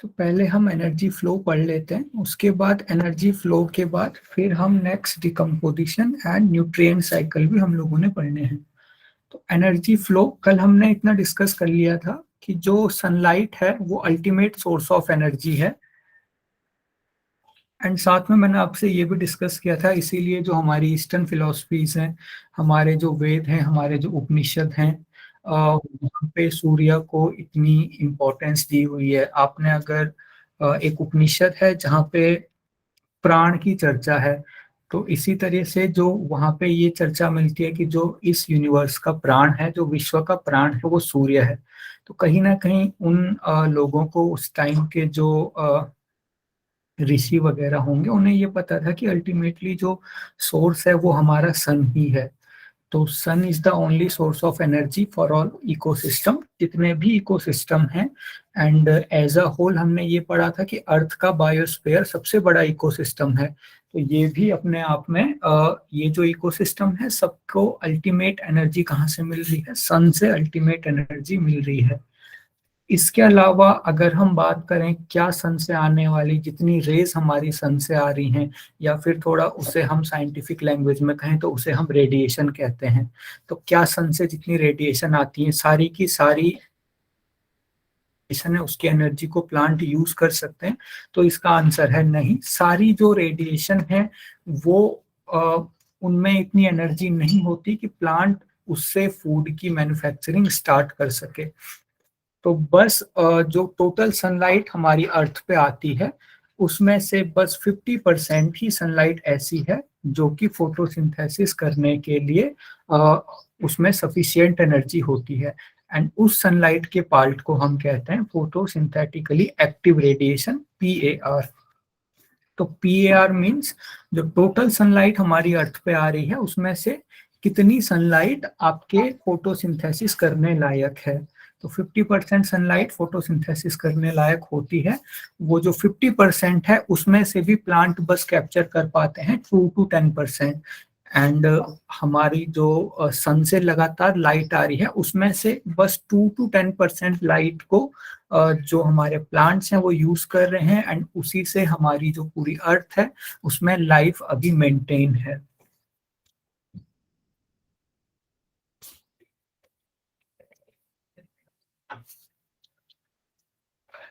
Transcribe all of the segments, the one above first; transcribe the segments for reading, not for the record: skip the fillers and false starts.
तो पहले हम एनर्जी फ्लो पढ़ लेते हैं, उसके बाद एनर्जी फ्लो के बाद फिर हम next decomposition and nutrient cycle भी हम लोगों ने पढ़ने हैं। तो एनर्जी फ्लो कल हमने इतना डिस्कस कर लिया था कि जो सनलाइट है वो अल्टीमेट सोर्स ऑफ एनर्जी है। एंड साथ में मैंने आपसे ये भी डिस्कस किया था, इसीलिए जो हमारी ईस्टर्न फिलोसफीज हैं, हमारे जो वेद हैं, हमारे जो उपनिषद हैं, वहाँ पे सूर्य को इतनी इम्पोर्टेंस दी हुई है। आपने अगर एक उपनिषद है जहाँ पे प्राण की चर्चा है, तो इसी तरह से जो वहाँ पे ये चर्चा मिलती है कि जो इस यूनिवर्स का प्राण है, जो विश्व का प्राण है, वो सूर्य है। तो कहीं ना कहीं उन लोगों को उस टाइम के जो ऋषि वगैरह होंगे, उन्हें ये पता था कि अल्टीमेटली जो सोर्स है वो हमारा सन ही है। तो sun is the only source of energy for all ecosystem, जितने भी इकोसिस्टम हैं। एंड एज अ होल हमने ये पढ़ा था कि अर्थ का बायोस्फीयर सबसे बड़ा इकोसिस्टम है। तो ये भी अपने आप में ये जो इकोसिस्टम है, सबको अल्टीमेट एनर्जी कहाँ से मिल रही है? सन से अल्टीमेट एनर्जी मिल रही है। इसके अलावा अगर हम बात करें क्या सन से आने वाली जितनी रेज हमारी सन से आ रही हैं, या फिर थोड़ा उसे हम साइंटिफिक लैंग्वेज में कहें तो उसे हम रेडिएशन कहते हैं। तो क्या सन से जितनी रेडिएशन आती है, सारी की सारी रेडिएशन है, उसकी एनर्जी को प्लांट यूज कर सकते हैं? तो इसका आंसर है नहीं। सारी जो रेडिएशन है वो उनमें इतनी एनर्जी नहीं होती कि प्लांट उससे फूड की मैन्युफैक्चरिंग स्टार्ट कर सके। तो बस जो टोटल सनलाइट हमारी अर्थ पे आती है, उसमें से बस 50% ही सनलाइट ऐसी है जो कि फोटोसिंथेसिस करने के लिए उसमें सफिशिएंट एनर्जी होती है। एंड उस सनलाइट के पार्ट को हम कहते हैं फोटोसिंथेटिकली एक्टिव रेडिएशन, पीएआर। तो पीएआर मींस जो टोटल सनलाइट हमारी अर्थ पे आ रही है, उसमें से कितनी सनलाइट आपके फोटोसिंथेसिस करने लायक है। तो 50% सनलाइट फोटोसिंथेसिस करने लायक होती है। वो जो 50% है उसमें से भी प्लांट बस कैप्चर कर पाते हैं 2 to 10%। एंड हमारी जो सन से लगातार लाइट आ रही है, उसमें से बस 2 to 10% लाइट को जो हमारे प्लांट्स हैं वो यूज कर रहे हैं। एंड उसी से हमारी जो पूरी अर्थ है उसमें लाइफ अभी मेंटेन है।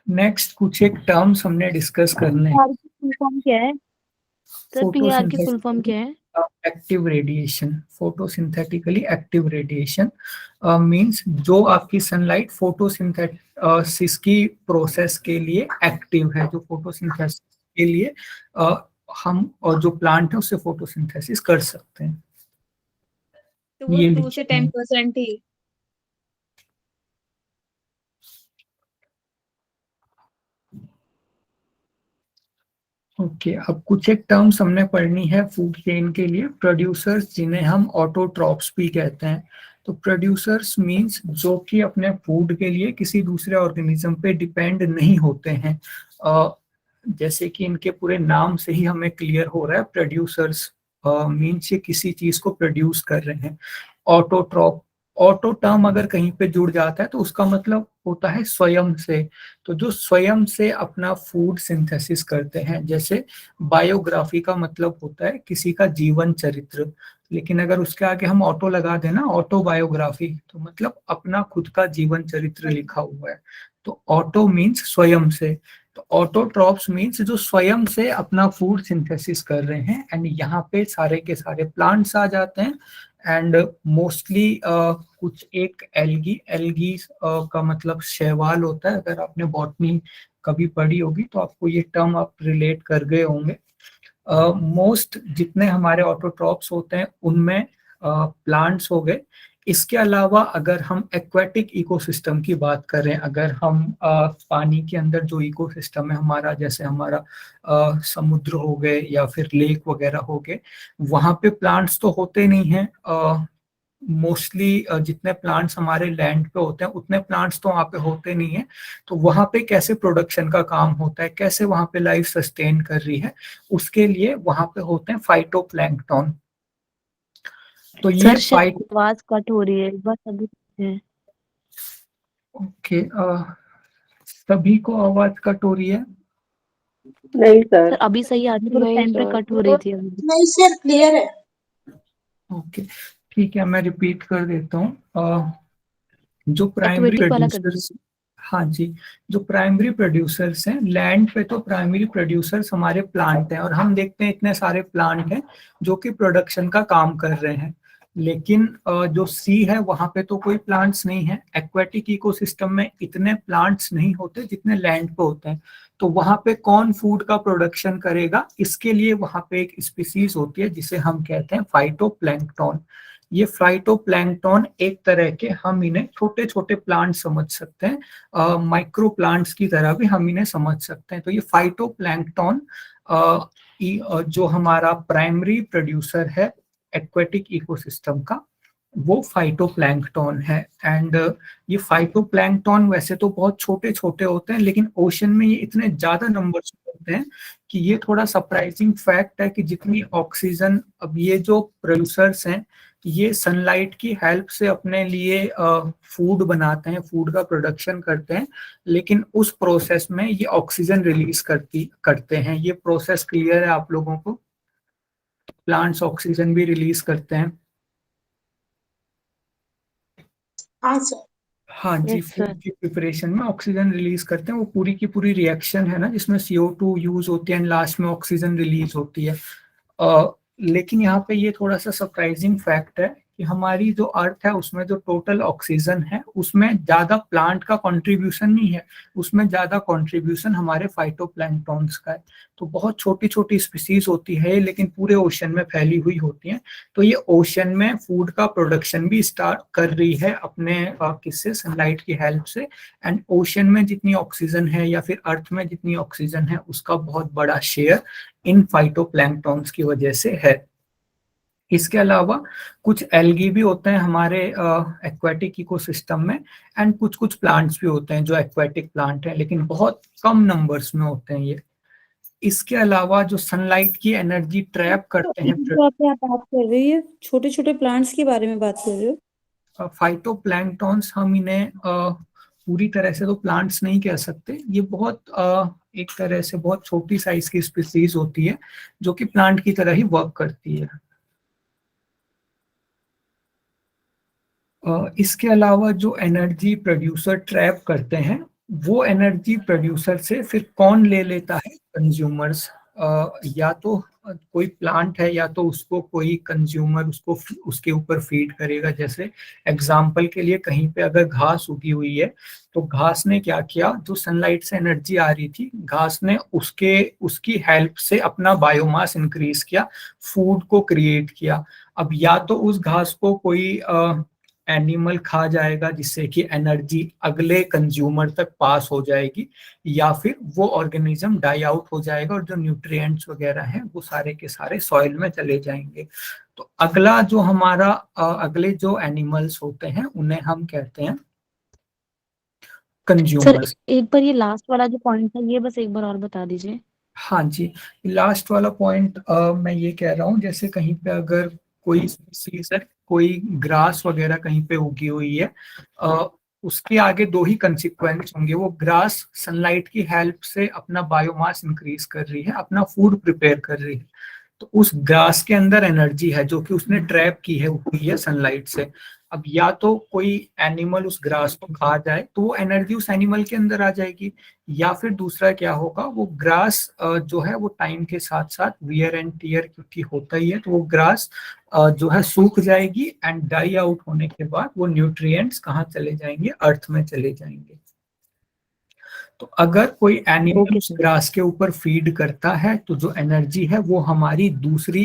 नेक्स्ट कुछ एक टर्म्स हमने डिस्कस करने। पीआर की फुल फॉर्म क्या है सर? पीआर की फुल फॉर्म क्या है? Active radiation, photosynthetically active radiation means जो आपकी सनलाइट फोटोसिंथेसिस की प्रोसेस के लिए एक्टिव है, जो फोटोसिंथेसिस के लिए हम और जो प्लांट है उससे फोटोसिंथेसिस कर सकते हैं। तो वो ये 2 से 10% ही। ओके, अब कुछ एक टर्म्स हमने पढ़नी है फूड चेन के लिए। प्रोड्यूसर्स, जिन्हें हम ऑटोट्रॉप्स भी कहते हैं। तो प्रोड्यूसर्स मींस जो कि अपने फूड के लिए किसी दूसरे ऑर्गेनिज्म पे डिपेंड नहीं होते हैं। जैसे कि इनके पूरे नाम से ही हमें क्लियर हो रहा है, प्रोड्यूसर्स मींस ये किसी चीज को प्रोड्यूस कर रहे हैं। ऑटोट्रॉप, ऑटो टर्म अगर कहीं पे जुड़ जाता है तो उसका मतलब होता है स्वयं से। तो जो स्वयं से अपना फूड सिंथेसिस करते हैं, जैसे बायोग्राफी का मतलब होता है किसी का जीवन चरित्र, लेकिन अगर उसके आगे हम ऑटो लगा देना, ऑटोबायोग्राफी, तो मतलब अपना खुद का जीवन चरित्र लिखा हुआ है। तो ऑटो मीन्स स्वयं से। तो ऑटोट्रॉप्स मीन्स जो स्वयं से अपना फूड सिंथेसिस कर रहे हैं। एंड यहाँ पे सारे के सारे प्लांट्स आ जाते हैं। एंड मोस्टली कुछ एक एल्गी, एल्गी का मतलब शैवाल होता है। अगर आपने बॉटनी कभी पढ़ी होगी तो आपको ये टर्म आप रिलेट कर गए होंगे। मोस्ट जितने हमारे ऑटोट्रॉप्स होते हैं उनमें प्लांट्स हो गए। इसके अलावा अगर हम एक्वेटिक इकोसिस्टम की बात करें, अगर हम पानी के अंदर जो इकोसिस्टम है हमारा, जैसे हमारा समुद्र हो गए या फिर लेक वगैरह हो गए, वहाँ पे प्लांट्स तो होते नहीं हैं। मोस्टली जितने प्लांट्स हमारे लैंड पे होते हैं उतने प्लांट्स तो वहाँ पे होते नहीं है। तो वहाँ पे कैसे प्रोडक्शन का काम होता है, कैसे वहाँ पे लाइफ सस्टेन कर रही है, उसके लिए वहाँ पे होते हैं फाइटोप्लैंक्टन। तो ये सर आवाज कट हो रही है, बस अभी है। ओके, सभी को आवाज कट हो रही है? नहीं सर सर। अभी सही आ रही है, थोड़े नहीं टाइम पे सर। कट हो रही थी अभी। नहीं सर, क्लियर है। ओके, ठीक है, मैं रिपीट कर देता हूँ। जो प्राइमरी एक्वेटिक वाला कर प्रोड्यूसर्स, दीजिए। हाँ जी, जो प्राइमरी प्रोड्यूसर्स हैं लैंड पे, तो प्राइमरी प्रोड्यूसर्स हमारे प्लांट हैं, और हम देखते हैं इतने सारे प्लांट हैं जो कि प्रोडक्शन का काम कर रहे हैं। लेकिन जो सी है वहां पे तो कोई प्लांट्स नहीं है। एक्वेटिक इकोसिस्टम में इतने प्लांट्स नहीं होते जितने लैंड पे होते हैं। तो वहां पे कौन फूड का प्रोडक्शन करेगा, इसके लिए वहां पे एक स्पीसीज होती है जिसे हम कहते हैं फाइटोप्लैंक्टन। ये फाइटोप्लैंक्टन एक तरह के, हम इन्हें छोटे छोटे प्लांट समझ सकते हैं, माइक्रो प्लांट्स की तरह भी हम इन्हें समझ सकते हैं। तो ये फाइटोप्लैंक्टन जो हमारा प्राइमरी प्रोड्यूसर है एक्वेटिक इकोसिस्टम का, वो फाइटोप्लैंक्टन है। एंड ये फाइटोप्लैंक्टन वैसे तो बहुत छोटे छोटे होते हैं, लेकिन ओशन में ये इतने ज्यादा नंबर्स में होते हैं कि ये थोड़ा सरप्राइजिंग फैक्ट है कि जितनी ऑक्सीजन अब ये जो प्रोड्यूसर्स हैं, ये सनलाइट की हेल्प से अपने लिए फूड बनाते हैं, फूड का प्रोडक्शन करते हैं। लेकिन उस प्रोसेस में ये ऑक्सीजन रिलीज करते हैं। ये प्रोसेस क्लियर है आप लोगों को? प्लांट्स ऑक्सीजन भी रिलीज करते हैं। हाँ सर। हाँ जी, यस सर। फूड की प्रिपरेशन में ऑक्सीजन रिलीज करते हैं। वो पूरी की पूरी रिएक्शन है ना, जिसमें CO2 यूज होती है एंड लास्ट में ऑक्सीजन रिलीज होती है। लेकिन यहाँ पे ये थोड़ा सा सरप्राइजिंग फैक्ट है कि हमारी जो अर्थ है उसमें जो टोटल ऑक्सीजन है उसमें ज्यादा प्लांट का कंट्रीब्यूशन नहीं है, उसमें ज्यादा कंट्रीब्यूशन हमारे फाइटोप्लैंक्टन्स का है। तो बहुत छोटी छोटी स्पीसीज होती है लेकिन पूरे ओशन में फैली हुई होती है। तो ये ओशन में फूड का प्रोडक्शन भी स्टार्ट कर रही है अपने किससे, सनलाइट की हेल्प से। एंड ओशन में जितनी ऑक्सीजन है या फिर अर्थ में जितनी ऑक्सीजन है उसका बहुत बड़ा शेयर इन फाइटोप्लैंक्टन्स की वजह से है। इसके अलावा कुछ एल्गी भी होते हैं हमारे एक्वेटिक इकोसिस्टम में, एंड कुछ कुछ प्लांट्स भी होते हैं जो एक्वेटिक प्लांट हैं, लेकिन बहुत कम नंबर्स में होते हैं ये। इसके अलावा जो सनलाइट की एनर्जी ट्रैप तो करते हैं, इसी बात पे आप बात कर रहे हैं, छोटे छोटे प्लांट्स के बारे में बात कर रहे हो? फाइटोप्लैंक्टन्स, हम इन्हें पूरी तरह से तो प्लांट्स नहीं कह सकते। ये बहुत एक तरह से बहुत छोटी साइज की स्पीसीज होती है जो कि प्लांट की तरह ही वर्क करती है। इसके अलावा जो एनर्जी प्रोड्यूसर ट्रैप करते हैं, वो एनर्जी प्रोड्यूसर से फिर कौन ले लेता है? कंज्यूमर्स। या तो कोई प्लांट है या तो उसको कोई कंज्यूमर उसको उसके ऊपर फीड करेगा। जैसे एग्जाम्पल के लिए कहीं पे अगर घास उगी हुई है, तो घास ने क्या किया, जो सनलाइट से एनर्जी आ रही थी, घास ने उसकी हेल्प से अपना बायोमास इंक्रीज किया, फूड को क्रिएट किया। अब या तो उस घास को कोई एनिमल खा जाएगा जिससे कि एनर्जी अगले कंज्यूमर तक पास हो जाएगी, या फिर वो ऑर्गेनिज्म डाई आउट हो जाएगा और जो न्यूट्रिएंट्स वगैरह हैं वो सारे के सारे सॉइल में चले जाएंगे। तो अगला जो हमारा अगले जो एनिमल्स होते हैं उन्हें हम कहते हैं सर कंज्यूमर्स। एक बार ये लास्ट वाला जो पॉइंट था ये बस एक बार और बता दीजिए। हाँ जी, लास्ट वाला पॉइंट मैं ये कह रहा हूँ, जैसे कहीं पे अगर कोई स्पीसीज है, कोई ग्रास वगैरह कहीं पे उगी हुई है, उसके आगे दो ही कंसिक्वेंस होंगे। वो ग्रास सनलाइट की हेल्प से अपना बायोमास इंक्रीज कर रही है, अपना फूड प्रिपेयर कर रही है। तो उस ग्रास के अंदर एनर्जी है जो कि उसने ट्रैप की है, हुई है सनलाइट से। अब या तो कोई एनिमल उस ग्रास को खा जाए तो वो एनर्जी उस एनिमल के अंदर आ जाएगी, या फिर दूसरा क्या होगा, वो ग्रास जो है वो टाइम के साथ साथ वियर एंड टीयर क्योंकि होता ही है, तो वो ग्रास जो है सूख जाएगी एंड डाई आउट होने के बाद वो न्यूट्रिएंट्स कहाँ चले जाएंगे, अर्थ में चले जाएंगे। तो अगर कोई एनिमल ओके उस सर। ग्रास के ऊपर फीड करता है तो जो एनर्जी है वो हमारी दूसरी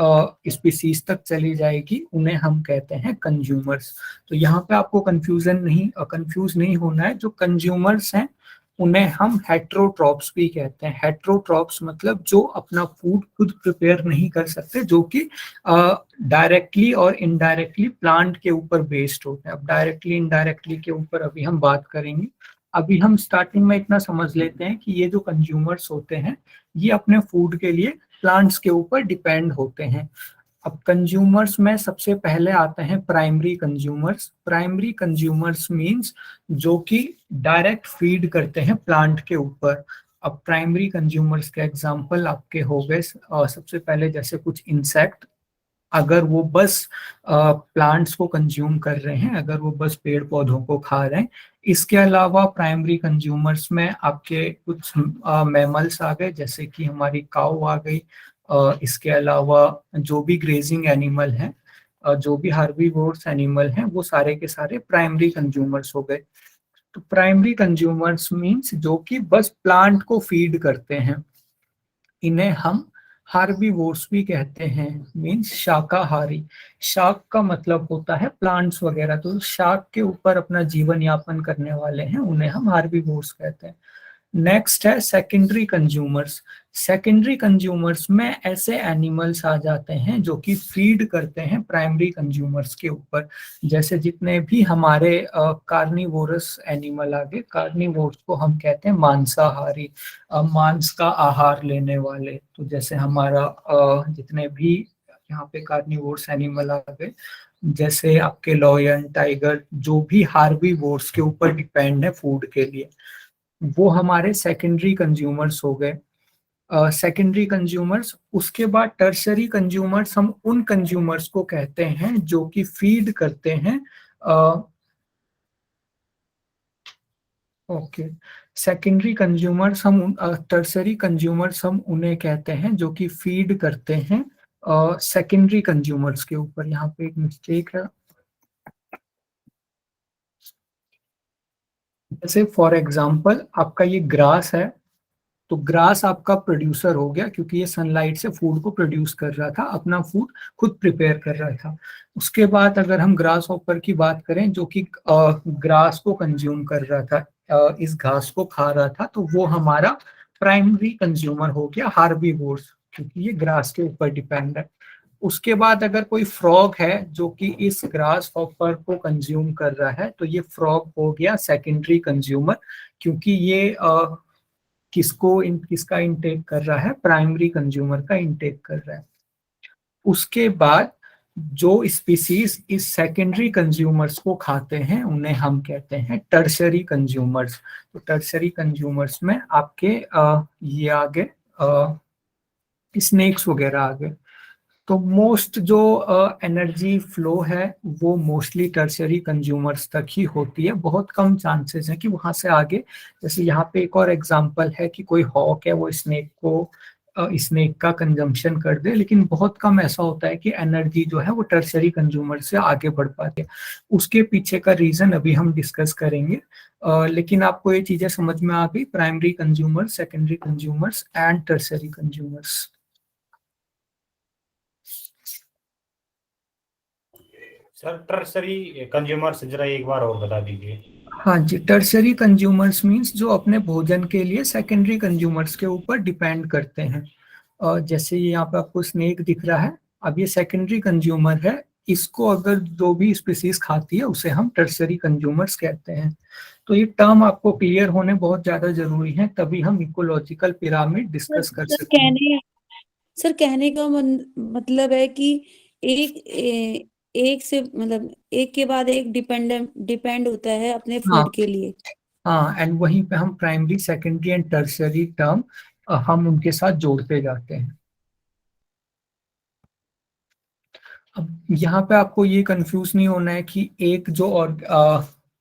स्पीसीज तक चली जाएगी, उन्हें हम कहते हैं कंज्यूमर्स। तो यहाँ पे आपको कंफ्यूज नहीं होना है। जो कंज्यूमर्स हैं उन्हें हम हेट्रोट्रॉप्स भी कहते हैं। हेट्रोट्रॉप्स मतलब जो अपना फूड खुद प्रिपेयर नहीं कर सकते, जो कि डायरेक्टली और इनडायरेक्टली प्लांट के ऊपर बेस्ड होते हैं। अब डायरेक्टली इनडायरेक्टली के ऊपर अभी हम बात करेंगे। अभी हम स्टार्टिंग में इतना समझ लेते हैं कि ये जो कंज्यूमर्स होते हैं ये अपने फूड के लिए प्लांट्स के ऊपर डिपेंड होते हैं। अब कंज्यूमर्स में सबसे पहले आते हैं primary consumers. Primary consumers means जो कि डायरेक्ट फीड करते हैं प्लांट के ऊपर। अब प्राइमरी कंज्यूमर्स के एग्जांपल आपके हो गए सबसे पहले जैसे कुछ इंसेक्ट, अगर वो बस प्लांट्स को कंज्यूम कर रहे हैं, अगर वो बस पेड़ पौधों को खा रहे हैं। इसके अलावा प्राइमरी कंज्यूमर्स में आपके कुछ मैमल्स आ गए, जैसे कि हमारी काऊ आ गई। इसके अलावा जो भी ग्रेजिंग एनिमल हैं, जो भी हार्बीवोर्स एनिमल हैं, वो सारे के सारे प्राइमरी कंज्यूमर्स हो गए। तो प्राइमरी कंज्यूमर्स मींस जो कि बस प्लांट को फीड करते हैं, इन्हें हम हार्बीवोर्स भी कहते हैं, मींस शाकाहारी। शाक का मतलब होता है प्लांट्स वगैरह, तो शाक के ऊपर अपना जीवन यापन करने वाले हैं, उन्हें हम हार्बीवोर्स कहते हैं। नेक्स्ट है सेकेंडरी कंज्यूमर्स। सेकेंडरी कंज्यूमर्स में ऐसे एनिमल्स आ जाते हैं जो कि फीड करते हैं प्राइमरी कंज्यूमर्स के ऊपर। जैसे जितने भी हमारे कार्निवोरस एनिमल आ गए, कार्निवोर्स को हम कहते हैं मांसाहारी, मांस का आहार लेने वाले। तो जैसे हमारा जितने भी यहाँ पे कार्निवोर्स एनिमल आ गए, जैसे आपके लॉयन, टाइगर, जो भी हार्बीवोर्स के ऊपर डिपेंड है फूड के लिए, वो हमारे सेकेंडरी कंज्यूमर्स हो गए। सेकेंडरी कंज्यूमर्स, उसके बाद टर्शरी कंज्यूमर्स, हम उन कंज्यूमर्स को कहते हैं जो कि फीड करते हैं। ओके, सेकेंडरी कंज्यूमर्स हम टर्शरी कंज्यूमर्स हम उन्हें कहते हैं जो कि फीड करते हैं सेकेंडरी कंज्यूमर्स के ऊपर। यहाँ पे एक मिस्टेक है, जैसे फॉर एग्जांपल आपका ये ग्रास है, तो ग्रास आपका प्रोड्यूसर हो गया क्योंकि ये सनलाइट से फूड को प्रोड्यूस कर रहा था, अपना फूड खुद प्रिपेयर कर रहा था। उसके बाद अगर हम ग्रास हॉपर की बात करें जो कि ग्रास को कंज्यूम कर रहा था, इस घास को खा रहा था, तो वो हमारा प्राइमरी कंज्यूमर हो गया, हार्बीवोर्स, क्योंकि ये ग्रास के ऊपर डिपेंड है। उसके बाद अगर कोई फ्रॉग है जो कि इस ग्रास हॉपर को कंज्यूम कर रहा है, तो ये फ्रॉग हो गया सेकेंडरी कंज्यूमर, क्योंकि ये किसका इंटेक कर रहा है, प्राइमरी कंज्यूमर का इंटेक कर रहा है। उसके बाद जो स्पीसीज इस सेकेंडरी कंज्यूमर्स को खाते हैं उन्हें हम कहते हैं टर्शरी कंज्यूमर्स। तो टर्शरी कंज्यूमर्स में आपके ये आ गए स्नेक्स वगैरह आ गए। तो मोस्ट जो एनर्जी फ्लो है वो मोस्टली टर्शरी कंज्यूमर्स तक ही होती है, बहुत कम चांसेस है कि वहां से आगे। जैसे यहाँ पे एक और एग्जांपल है कि कोई हॉक है, वो स्नेक का कंजम्पशन कर दे, लेकिन बहुत कम ऐसा होता है कि एनर्जी जो है वो टर्शरी कंज्यूमर से आगे बढ़ पाती है। उसके पीछे का रीजन अभी हम डिस्कस करेंगे। लेकिन आपको ये चीजें समझ में आ गई, primary consumers, secondary consumers and tertiary consumers. Sir tertiary consumers जरा एक बार और बता दीजिए। हाँ जी, टर्शरी कंज्यूमर्स मींस जो अपने भोजन के लिए सेकेंडरी कंज्यूमर्स के ऊपर डिपेंड करते हैं। और जैसे ये यहाँ पे आपको स्नेक दिख रहा है, अब ये सेकेंडरी कंज्यूमर है, इसको अगर जो भी स्पीसीज खाती है उसे हम टर्शरी कंज्यूमर्स कहते हैं। तो ये टर्म आपको क्लियर होने बहुत ज्यादा जरूरी है, तभी हम इकोलॉजिकल पिरामिड डिस्कस कर सकते हैं। सर कहने का मतलब है कि एक से मतलब एक के बाद एक डिपेंड होता है अपने हाँ फूड के लिए। हाँ, एंड वहीं पे हम primary, secondary and tertiary term हम उनके साथ जोड़ते जाते हैं। अब यहाँ पे आपको ये कंफ्यूज नहीं होना है कि एक जो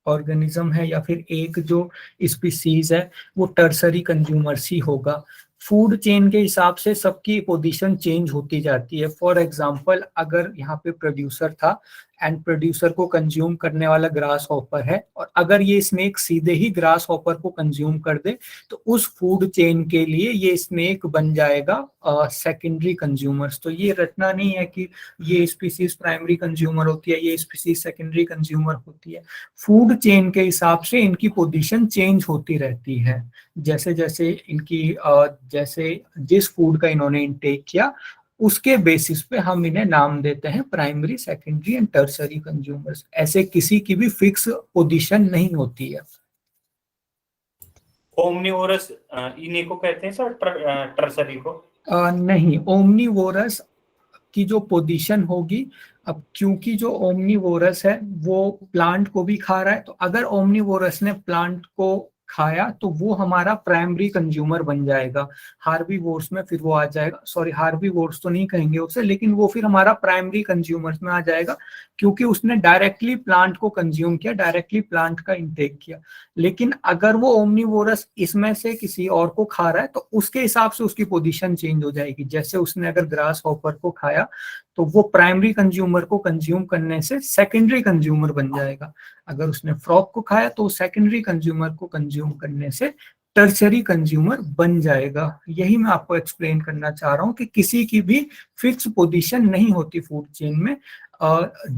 ऑर्गेनिज्म है या फिर एक जो स्पीसीज है वो टर्सरी कंज्यूमर्स ही होगा। फूड चेन के हिसाब से सबकी पोजीशन चेंज होती जाती है। फॉर एग्जांपल, अगर यहाँ पे प्रोड्यूसर था एंड प्रोड्यूसर को कंज्यूम करने वाला ग्रास हॉपर है, और अगर ये स्नेक सीधे ही ग्रास हॉपर को कंज्यूम कर दे, तो उस फूड चेन के लिए ये स्नेक बन जाएगा सेकेंडरी कंज्यूमर्स। तो ये रटना नहीं है कि ये स्पीसीज प्राइमरी कंज्यूमर होती है, ये स्पीसीज सेकेंडरी कंज्यूमर होती है। फूड चेन के हिसाब से इनकी पोजीशन चेंज होती रहती है, जैसे जैसे इनकी जैसे जिस फूड का इन्होंने इंटेक किया उसके बेसिस पे हम इन्हें नाम देते हैं primary, secondary and tertiary consumers. ऐसे किसी की भी फिक्स पोजीशन नहीं होती है। ओमनिवोरस इन्हीं को कहते हैं सर, टर्सरी को? नहीं, ओमनीवोरस की जो पोजीशन होगी, अब क्योंकि जो ओमनीवोरस है वो प्लांट को भी खा रहा है, तो अगर ओमनीवोरस ने प्लांट को खाया तो वो हमारा प्राइमरी कंज्यूमर बन जाएगा। हार्बीवोर्स में फिर वो आ जाएगा, सॉरी हार्बीवोर्स तो नहीं कहेंगे उसे, लेकिन वो फिर हमारा प्राइमरी कंज्यूमर्स में आ जाएगा, क्योंकि उसने डायरेक्टली प्लांट को कंज्यूम किया, डायरेक्टली प्लांट का इंटेक किया। लेकिन अगर वो ओमनीवोरस इसमें से किसी और को खा रहा है तो उसके हिसाब से उसकी पोजीशन चेंज हो जाएगी। जैसे उसने अगर ग्रास हॉपर को खाया तो वो प्राइमरी कंज्यूमर को कंज्यूम करने से सेकेंडरी कंज्यूमर बन जाएगा। अगर उसने फ्रॉग को खाया तो सेकेंडरी कंज्यूमर को कंज्यूम करने से टर्शरी कंज्यूमर बन जाएगा। यही मैं आपको एक्सप्लेन करना चाह रहा हूँ कि किसी की भी फिक्स पोजीशन नहीं होती फूड चेन में।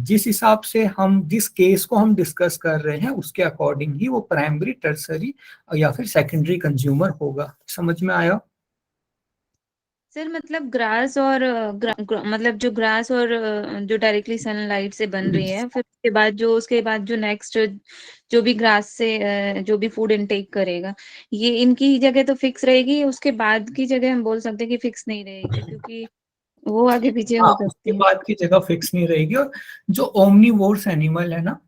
जिस हिसाब से हम जिस केस को हम डिस्कस कर रहे हैं उसके अकॉर्डिंग ही वो प्राइमरी, टर्शरी या फिर सेकेंडरी कंज्यूमर होगा। समझ में आया? सर मतलब ग्रास और मतलब जो ग्रास और जो डायरेक्टली सनलाइट से बन रही है, फिर उसके बाद जो नेक्स्ट जो भी ग्रास से जो भी फूड इनटेक करेगा, ये इनकी जगह तो फिक्स रहेगी, उसके बाद की जगह हम बोल सकते हैं कि फिक्स नहीं रहेगी, क्योंकि वो आगे पीछे हाँ, हो उसके सकती है। बाद की जगह फिक्स नहीं रहेगी। और जो ओमनीवोर्स एनिमल है ना,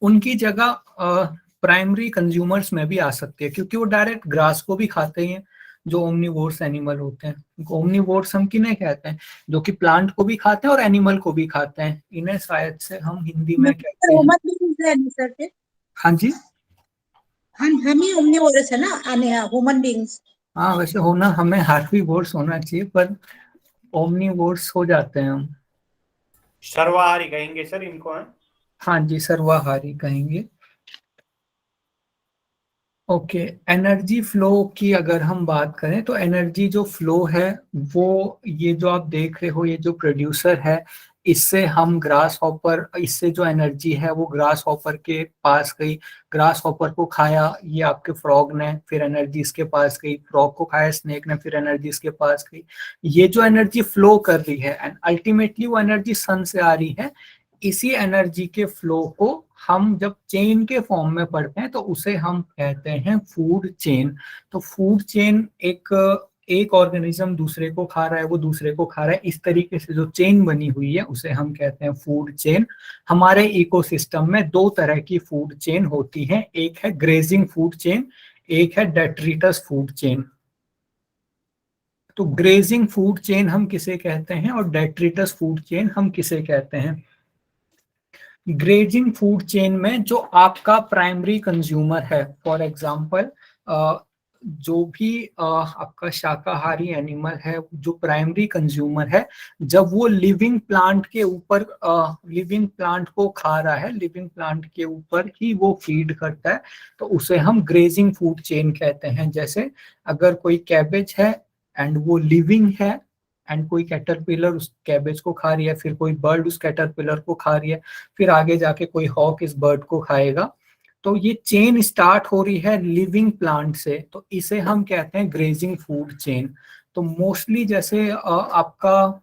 उनकी जगह प्राइमरी कंज्यूमर्स में भी आ सकती है, क्योंकि वो डायरेक्ट ग्रास को भी खाते हैं जो ओमनीवोर्स एनिमल होते हैं। ओमनीवोर्स हम किन्हें कहते हैं? जो कि प्लांट को भी खाते हैं और एनिमल को भी खाते हैं। इन्हें शायद से हम हिंदी में कहते हैं, ह्यूमन बीइंग्स है सर के। हाँ जी, हम ही ओमनीवोरस है ना, ह्यूमन बीइंग्स। हाँ वैसे होना हमें हार्बीवोर्स होना चाहिए, पर ओमनीवोर्स हो जाते हैं हम। सर्वाहारी कहेंगे सर इनको, है? हाँ जी, सर्वाहारी कहेंगे। ओके, एनर्जी फ्लो की अगर हम बात करें तो एनर्जी जो फ्लो है वो, ये जो आप देख रहे हो, ये जो प्रोड्यूसर है, इससे हम ग्रास हॉपर, इससे जो एनर्जी है वो ग्रास हॉपर के पास गई, ग्रास हॉपर को खाया ये आपके फ्रॉग ने, फिर एनर्जी इसके पास गई, फ्रॉग को खाया स्नेक ने, फिर एनर्जी इसके पास गई। ये जो एनर्जी फ्लो कर रही है एंड अल्टीमेटली वो एनर्जी सन से आ रही है। इसी एनर्जी के फ्लो को हम जब चेन के फॉर्म में पढ़ते हैं तो उसे हम कहते हैं फूड चेन। तो फूड चेन एक ऑर्गेनिज्म दूसरे को खा रहा है, वो दूसरे को खा रहा है, इस तरीके से जो चेन बनी हुई है उसे हम कहते हैं फूड चेन। हमारे इकोसिस्टम में दो तरह की फूड चेन होती है, एक है ग्रेजिंग फूड चेन, एक है डेट्रिटस फूड चेन। तो ग्रेजिंग फूड चेन हम किसे कहते हैं और डेट्रिटस फूड चेन हम किसे कहते हैं? ग्रेजिंग फूड चेन में जो आपका प्राइमरी कंज्यूमर है, फॉर एग्जांपल जो भी आपका शाकाहारी एनिमल है, जो प्राइमरी कंज्यूमर है, जब वो लिविंग प्लांट के ऊपर लिविंग प्लांट को खा रहा है, लिविंग प्लांट के ऊपर ही वो फीड करता है, तो उसे हम ग्रेजिंग फूड चेन कहते हैं। जैसे अगर कोई कैबेज है एंड वो लिविंग है एंड कोई कैटरपिलर उस कैबेज को खा रही है, फिर कोई बर्ड उस कैटरपिलर को खा रही है, फिर आगे जाके कोई हॉक इस बर्ड को खाएगा, तो ये चेन स्टार्ट हो रही है लिविंग प्लांट से, तो इसे हम कहते हैं ग्रेजिंग फूड चेन। तो मोस्टली जैसे आपका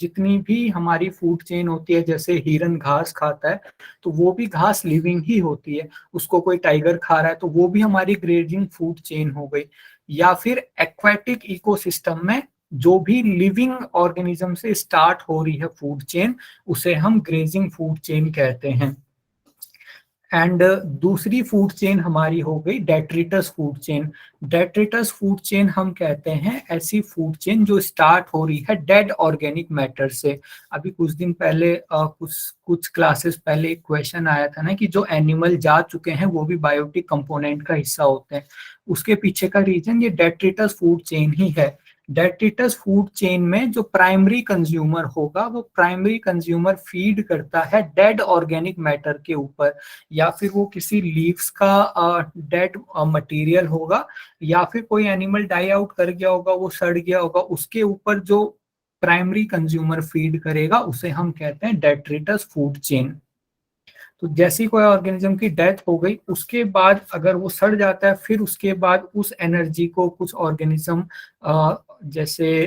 जितनी भी हमारी फूड चेन होती है, जैसे हिरन घास खाता है तो वो भी घास लिविंग ही होती है, उसको कोई टाइगर खा रहा है तो वो भी हमारी ग्रेजिंग फूड चेन हो गई। या फिर एक्वाटिक इकोसिस्टम में जो भी लिविंग ऑर्गेनिज्म से स्टार्ट हो रही है फूड चेन, उसे हम ग्रेजिंग फूड चेन कहते हैं। एंड दूसरी फूड चेन हमारी हो गई detritus food chain. Detritus food chain हम कहते हैं ऐसी फूड चेन जो स्टार्ट हो रही है डेड ऑर्गेनिक मैटर से। अभी कुछ दिन पहले कुछ क्लासेस पहले एक क्वेश्चन आया था ना कि जो एनिमल जा चुके हैं वो भी बायोटिक कंपोनेंट का हिस्सा होते हैं। उसके पीछे का रीजन ये डेट्रिटस फूड चेन ही है। डेट्रिटस फूड चेन में जो प्राइमरी कंज्यूमर होगा वो प्राइमरी कंज्यूमर फीड करता है डेड ऑर्गेनिक मैटर के ऊपर, या फिर वो किसी लीव्स का डेड मटेरियल होगा, या फिर कोई एनिमल डाई आउट कर गया होगा, वो सड़ गया होगा, उसके ऊपर जो प्राइमरी कंज्यूमर फीड करेगा उसे हम कहते हैं डेट्रिटस फूड चेन। तो जैसी कोई ऑर्गेनिज्म की डेथ हो गई उसके बाद अगर वो सड़ जाता है, फिर उसके बाद उस एनर्जी को कुछ ऑर्गेनिज्म, जैसे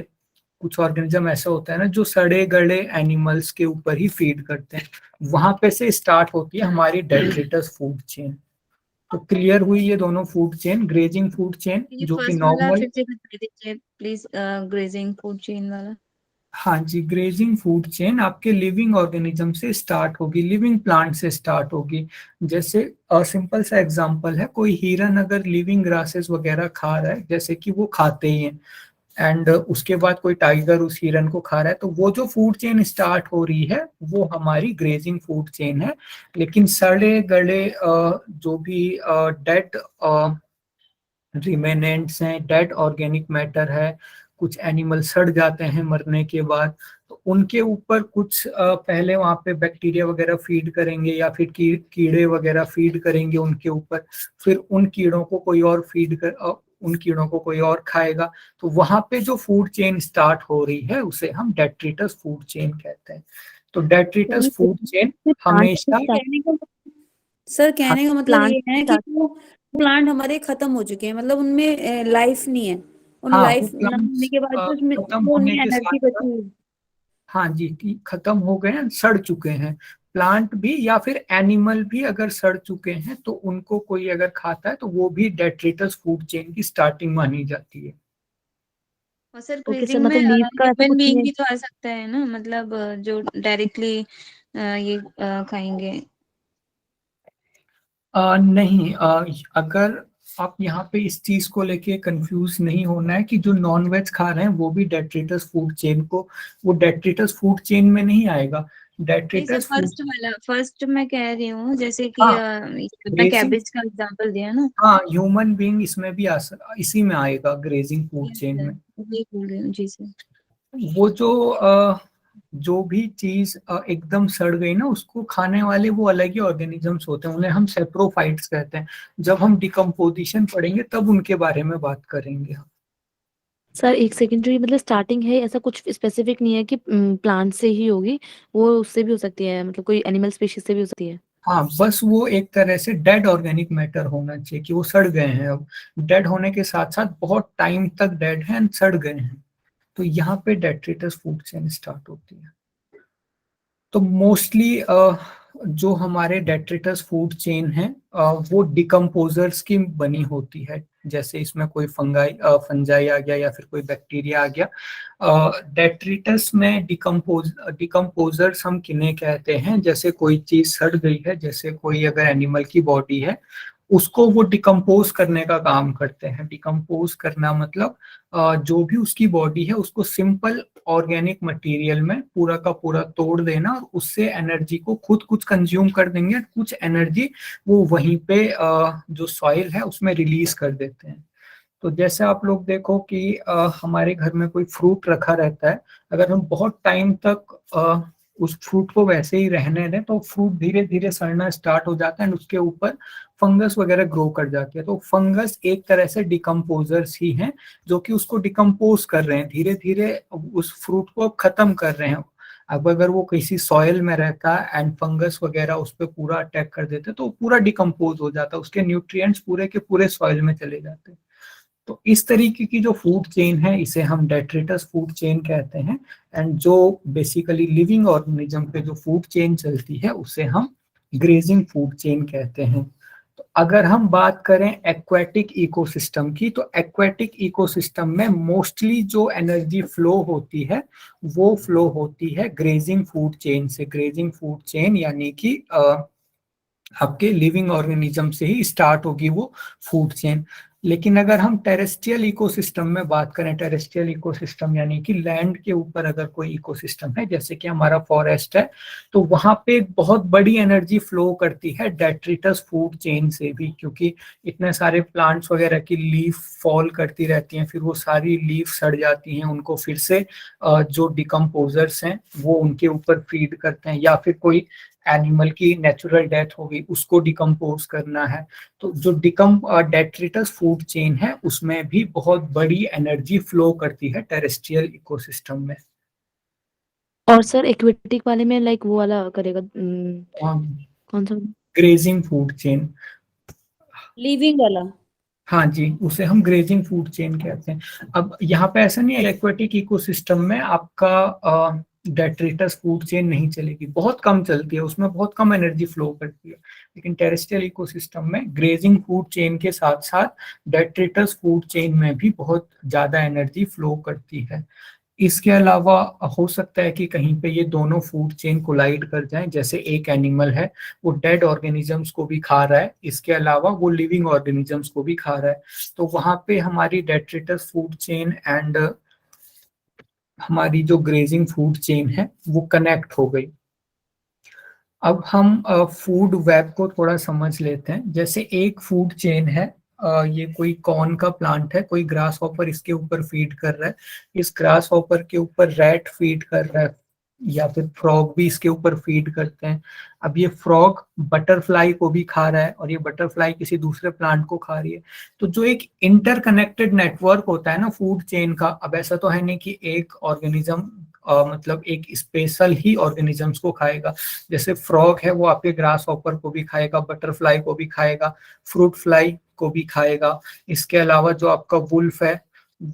कुछ ऑर्गेनिज्म ऐसा होता है ना जो सड़े गले एनिमल्स के ऊपर ही फीड करते हैं, वहां पे से स्टार्ट होती है हमारी डेट्रिटस फूड चेन। तो क्लियर हुई ये दोनों food chain, grazing food chain ये जो कि फर्स्ट वाला नॉर्मल, फिर से बता दीजिए प्लीज, ग्रेजिंग फूड चेन वाला। हाँ जी, ग्रेजिंग फूड चेन आपके लिविंग ऑर्गेनिज्म से स्टार्ट होगी, लिविंग प्लांट से स्टार्ट होगी। जैसे सिंपल सा एग्जांपल है, कोई हिरन अगर लिविंग ग्रासेस वगैरह खा रहा है, जैसे कि वो खाते ही हैं, एंड उसके बाद कोई टाइगर उस हिरन को खा रहा है, तो वो जो फूड चेन स्टार्ट हो रही है वो हमारी ग्रेजिंग फूड चेन है। लेकिन सड़े गले जो भी डेड रिमेनेंट्स हैं, डेड ऑर्गेनिक मैटर है, कुछ एनिमल सड़ जाते हैं मरने के बाद, तो उनके ऊपर कुछ पहले वहां पे बैक्टीरिया वगैरह फीड करेंगे, या फिर कीड़े वगैरह फीड करेंगे उनके ऊपर, फिर उन कीड़ों को कोई और उन कीड़ों को कोई और खाएगा। तो वहां पे जो फूड चेन स्टार्ट हो रही है उसे हम डेट्रिटस फूड चेन कहते हैं। तो डेट्रिटस फूड चेन हमेशा, सर कहने का मतलब प्लांट ये है कि वो प्लांट हमारे खत्म हो चुके हैं, मतलब उनमें लाइफ नहीं है, उन हाँ, वो लाइफ ना होने प्लांट्स के बाद जो उसमें खत्म वो होने उनमें के एनर्जी साथ, बची हुई। हाँ जी, कि खत्म हो गए हैं, सड़ चुके हैं। प्लांट भी या फिर एनिमल भी अगर सड़ चुके हैं तो उनको कोई अगर खाता है तो वो भी डेट्रिटस फूड चेन की स्टार्टिंग मानी जाती है। और सर ओके सर, ग्रेजिंग में मतलब लीव का ऐसा ह्यूमन कुछ नहीं बीइंग है? भी तो आ सकता है ना, मतलब जो डायरेक्टली ये खाएंगे। नहीं, अगर आप यहाँ पे इस चीज को लेके कंफ्यूज नहीं होना है कि जो नॉन वेज खा रहे हैं वो भी डेट्रिटस फूड चेन को, वो डेट्रिटस फूड चेन में नहीं आएगा। नहीं सर, डेट्रिटस फूड, फर्स्ट वाला, फर्स्ट मैं कह रही हूँ, जैसे कि हाँ, मैं ग्रेजिंग, कैबेज का एग्जांपल दिया ना। हाँ, ह्यूमन बीइंग इसमें भी इसी में आएगा, grazing food yes chain sir, में। वही बोल रही हूँ जी सर। वो जो भी चीज एकदम सड़ गई ना, उसको खाने वाले वो अलग ही ऑर्गेनिजम्स होते हैं, उन्हें हम सेप्रोफाइट्स कहते हैं। जब हम डिकम्पोजिशन पढ़ेंगे तब उनके बारे में बात करेंगे हम। सर एक सेकंड, जो ये मतलब स्टार्टिंग है, ऐसा कुछ स्पेसिफिक नहीं है कि प्लांट से ही होगी, वो उससे भी हो सकती है, मतलब कोई एनिमल स्पीशीज से भी हो सकती है? हाँ, बस वो एक तरह से डेड ऑर्गेनिक मैटर होना चाहिए, कि वो सड़ गए हैं, अब डेड होने के साथ साथ बहुत टाइम तक डेड हैं, सड़ गए हैं, तो यहाँ पे डेट्रिटस फूड चेन स्टार्ट होती है। तो मोस्टली जो हमारे डेट्रिटस फूड चेन है वो डिकम्पोजर्स की बनी होती है। जैसे इसमें कोई फंजाई आ गया या फिर कोई बैक्टीरिया आ गया। डेट्रिटस में डिकम्पोजर्स हम किन्हें कहते हैं, जैसे कोई चीज सड़ गई है, जैसे कोई अगर एनिमल की बॉडी है, उसको वो डिकम्पोज करने का काम करते हैं। डिकम्पोज करना मतलब जो भी उसकी बॉडी है उसको सिंपल ऑर्गेनिक मटेरियल में पूरा का पूरा तोड़ देना, और उससे एनर्जी को खुद कुछ कंज्यूम कर देंगे, कुछ एनर्जी वो वहीं पे जो सॉइल है उसमें रिलीज कर देते हैं। तो जैसे आप लोग देखो कि हमारे घर में कोई फ्रूट रखा रहता है, अगर हम बहुत टाइम तक उस फ्रूट को वैसे ही रहने दें तो फ्रूट धीरे धीरे सड़ना स्टार्ट हो जाता है, एंड उसके ऊपर फंगस वगैरह ग्रो कर जाती है। तो फंगस एक तरह से डिकम्पोजर्स ही हैं, जो कि उसको डिकम्पोज कर रहे हैं, धीरे धीरे उस फ्रूट को खत्म कर रहे हैं। अब अगर वो किसी सॉइल में रहता है एंड फंगस वगैरह उस पर पूरा अटैक कर देते तो पूरा डिकम्पोज हो जाता है, उसके न्यूट्रिएंट्स पूरे के पूरे सॉइल में चले जाते हैं। तो इस तरीके की जो फूड चेन है इसे हम डेट्रिटस फूड चेन कहते हैं। एंड जो बेसिकली लिविंग ऑर्गेनिज्म पे जो फूड चेन चलती है उसे हम ग्रेजिंग फूड चेन कहते हैं। तो अगर हम बात करें एक्वेटिक इकोसिस्टम की, तो एक्वेटिक इकोसिस्टम में मोस्टली जो एनर्जी फ्लो होती है वो फ्लो होती है ग्रेजिंग फूड चेन से। ग्रेजिंग फूड चेन यानी कि आपके लिविंग ऑर्गेनिज्म से ही स्टार्ट होगी वो फूड चेन। लेकिन अगर हम टेरेस्ट्रियल इकोसिस्टम में बात करें, टेरेस्ट्रियल इकोसिस्टम यानी कि लैंड के ऊपर अगर कोई इकोसिस्टम है, जैसे कि हमारा फॉरेस्ट है, तो वहां पे एक बहुत बड़ी एनर्जी फ्लो करती है डेट्रिटस फूड चेन से भी, क्योंकि इतने सारे प्लांट्स वगैरह की लीफ फॉल करती रहती हैं, फिर वो सारी लीफ सड़ जाती हैं, उनको फिर से जो डिकम्पोजर्स हैं वो उनके ऊपर फीड करते हैं, या फिर कोई एनिमल की नेचुरल डेथ हो गई उसको डिकम्पोज करना है। तो जो डेट्रिटस फूड चेन है उसमें भी बहुत बड़ी एनर्जी फ्लो करती है टेरेस्ट्रियल इकोसिस्टम में। और सर एक्वेटिक वाले में लाइक वो वाला करेगा, कौन सा? ग्रेजिंग फूड चेन, लिविंग वाला। हाँ जी, उसे हम ग्रेजिंग फूड चेन कहते हैं। अब यहाँ पे ऐसा नहीं है, एक्वेटिक इकोसिस्टम में आपका डेट्रिटस फूड चेन नहीं चलेगी, बहुत कम चलती है, उसमें बहुत कम एनर्जी फ्लो करती है। लेकिन टेरेस्ट्रियल इकोसिस्टम में ग्रेजिंग फूड चेन के साथ साथ डेट्रिटस फूड चेन में भी बहुत ज्यादा एनर्जी फ्लो करती है। इसके अलावा हो सकता है कि कहीं पे ये दोनों फूड चेन कोलाइड कर जाएं, जैसे एक एनिमल है वो डेड ऑर्गेनिजम्स को भी खा रहा है, इसके अलावा वो लिविंग ऑर्गेनिजम्स को भी खा रहा है, तो वहां पे हमारी डेट्रिटस फूड चेन एंड हमारी जो ग्रेजिंग फूड चेन है वो कनेक्ट हो गई। अब हम फूड वेब को थोड़ा समझ लेते हैं। जैसे एक फूड चेन है, ये कोई कॉर्न का प्लांट है, कोई ग्रास हॉपर इसके ऊपर फीड कर रहा है, इस ग्रास हॉपर के ऊपर रैट फीड कर रहा है या फिर फ्रॉग भी इसके ऊपर फीड करते हैं। अब ये फ्रॉग बटरफ्लाई को भी खा रहा है और ये बटरफ्लाई किसी दूसरे प्लांट को खा रही है। तो जो एक इंटरकनेक्टेड नेटवर्क होता है ना फूड चेन का, अब ऐसा तो है नहीं कि एक ऑर्गेनिज्म मतलब एक स्पेशल ही ऑर्गेनिजम्स को खाएगा। जैसे फ्रॉग है वो आपके ग्रास हॉपर को भी खाएगा, बटरफ्लाई को भी खाएगा, फ्रूट फ्लाई को भी खाएगा। इसके अलावा जो आपका वुल्फ है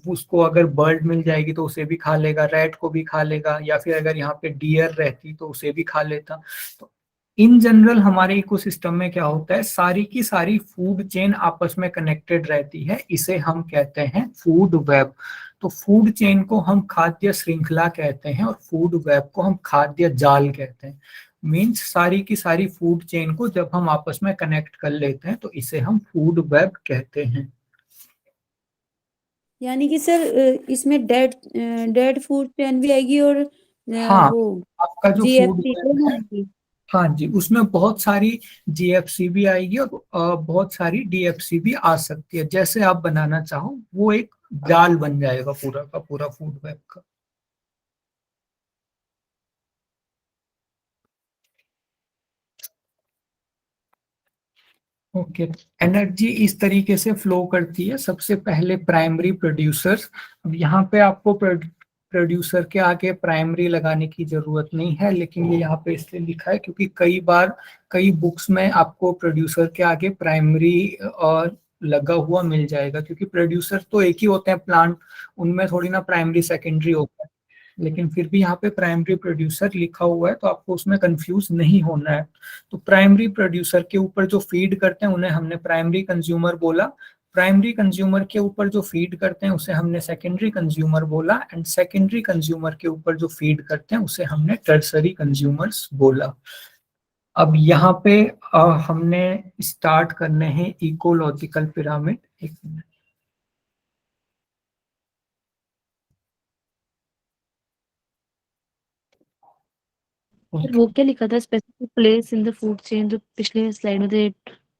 उसको अगर बर्ड मिल जाएगी तो उसे भी खा लेगा, रैट को भी खा लेगा, या फिर अगर यहाँ पे डियर रहती तो उसे भी खा लेता। तो इन जनरल हमारे इकोसिस्टम में क्या होता है, सारी की सारी फूड चेन आपस में कनेक्टेड रहती है, इसे हम कहते हैं फूड वेब। तो फूड चेन को हम खाद्य श्रृंखला कहते हैं और फूड वेब को हम खाद्य जाल कहते हैं। मीन्स सारी की सारी फूड चेन को जब हम आपस में कनेक्ट कर लेते हैं तो इसे हम फूड वेब कहते हैं। यानी कि सर इसमें डेड फूड चेन भी आएगी और हाँ, वो आपका जो फूड जीएफसी वेब है, हाँ जी, उसमें बहुत सारी जीएफसी भी आएगी और बहुत सारी डीएफसी भी आ सकती है। जैसे आप बनाना चाहो वो एक जाल बन जाएगा पूरा का पूरा फूड वेब का। ओके, एनर्जी इस तरीके से फ्लो करती है। सबसे पहले प्राइमरी प्रोड्यूसर्स, अब यहाँ पे आपको प्रोड्यूसर के आगे प्राइमरी लगाने की जरूरत नहीं है, लेकिन ये यहाँ पे इसलिए लिखा है क्योंकि कई बार कई बुक्स में आपको प्रोड्यूसर के आगे प्राइमरी और लगा हुआ मिल जाएगा, क्योंकि प्रोड्यूसर तो एक ही होते हैं प्लांट, उनमें थोड़ी ना प्राइमरी सेकेंडरी होता है। लेकिन फिर भी यहाँ पे प्राइमरी प्रोड्यूसर लिखा हुआ है तो आपको उसमें कंफ्यूज नहीं होना है। तो प्राइमरी प्रोड्यूसर के ऊपर जो फीड करते हैं उन्हें हमने प्राइमरी कंज्यूमर बोला, प्राइमरी कंज्यूमर के ऊपर जो फीड करते हैं उसे हमने सेकेंडरी कंज्यूमर बोला, एंड सेकेंडरी कंज्यूमर के ऊपर जो फीड करते हैं उसे हमने टर्सरी कंज्यूमर्स बोला। अब यहाँ पे हमने स्टार्ट करने हैं इकोलॉजिकल पिरामिड। एक मिनट, सर वो क्या लिखा था specific place in the food chain, जो पिछले स्लाइड में थे,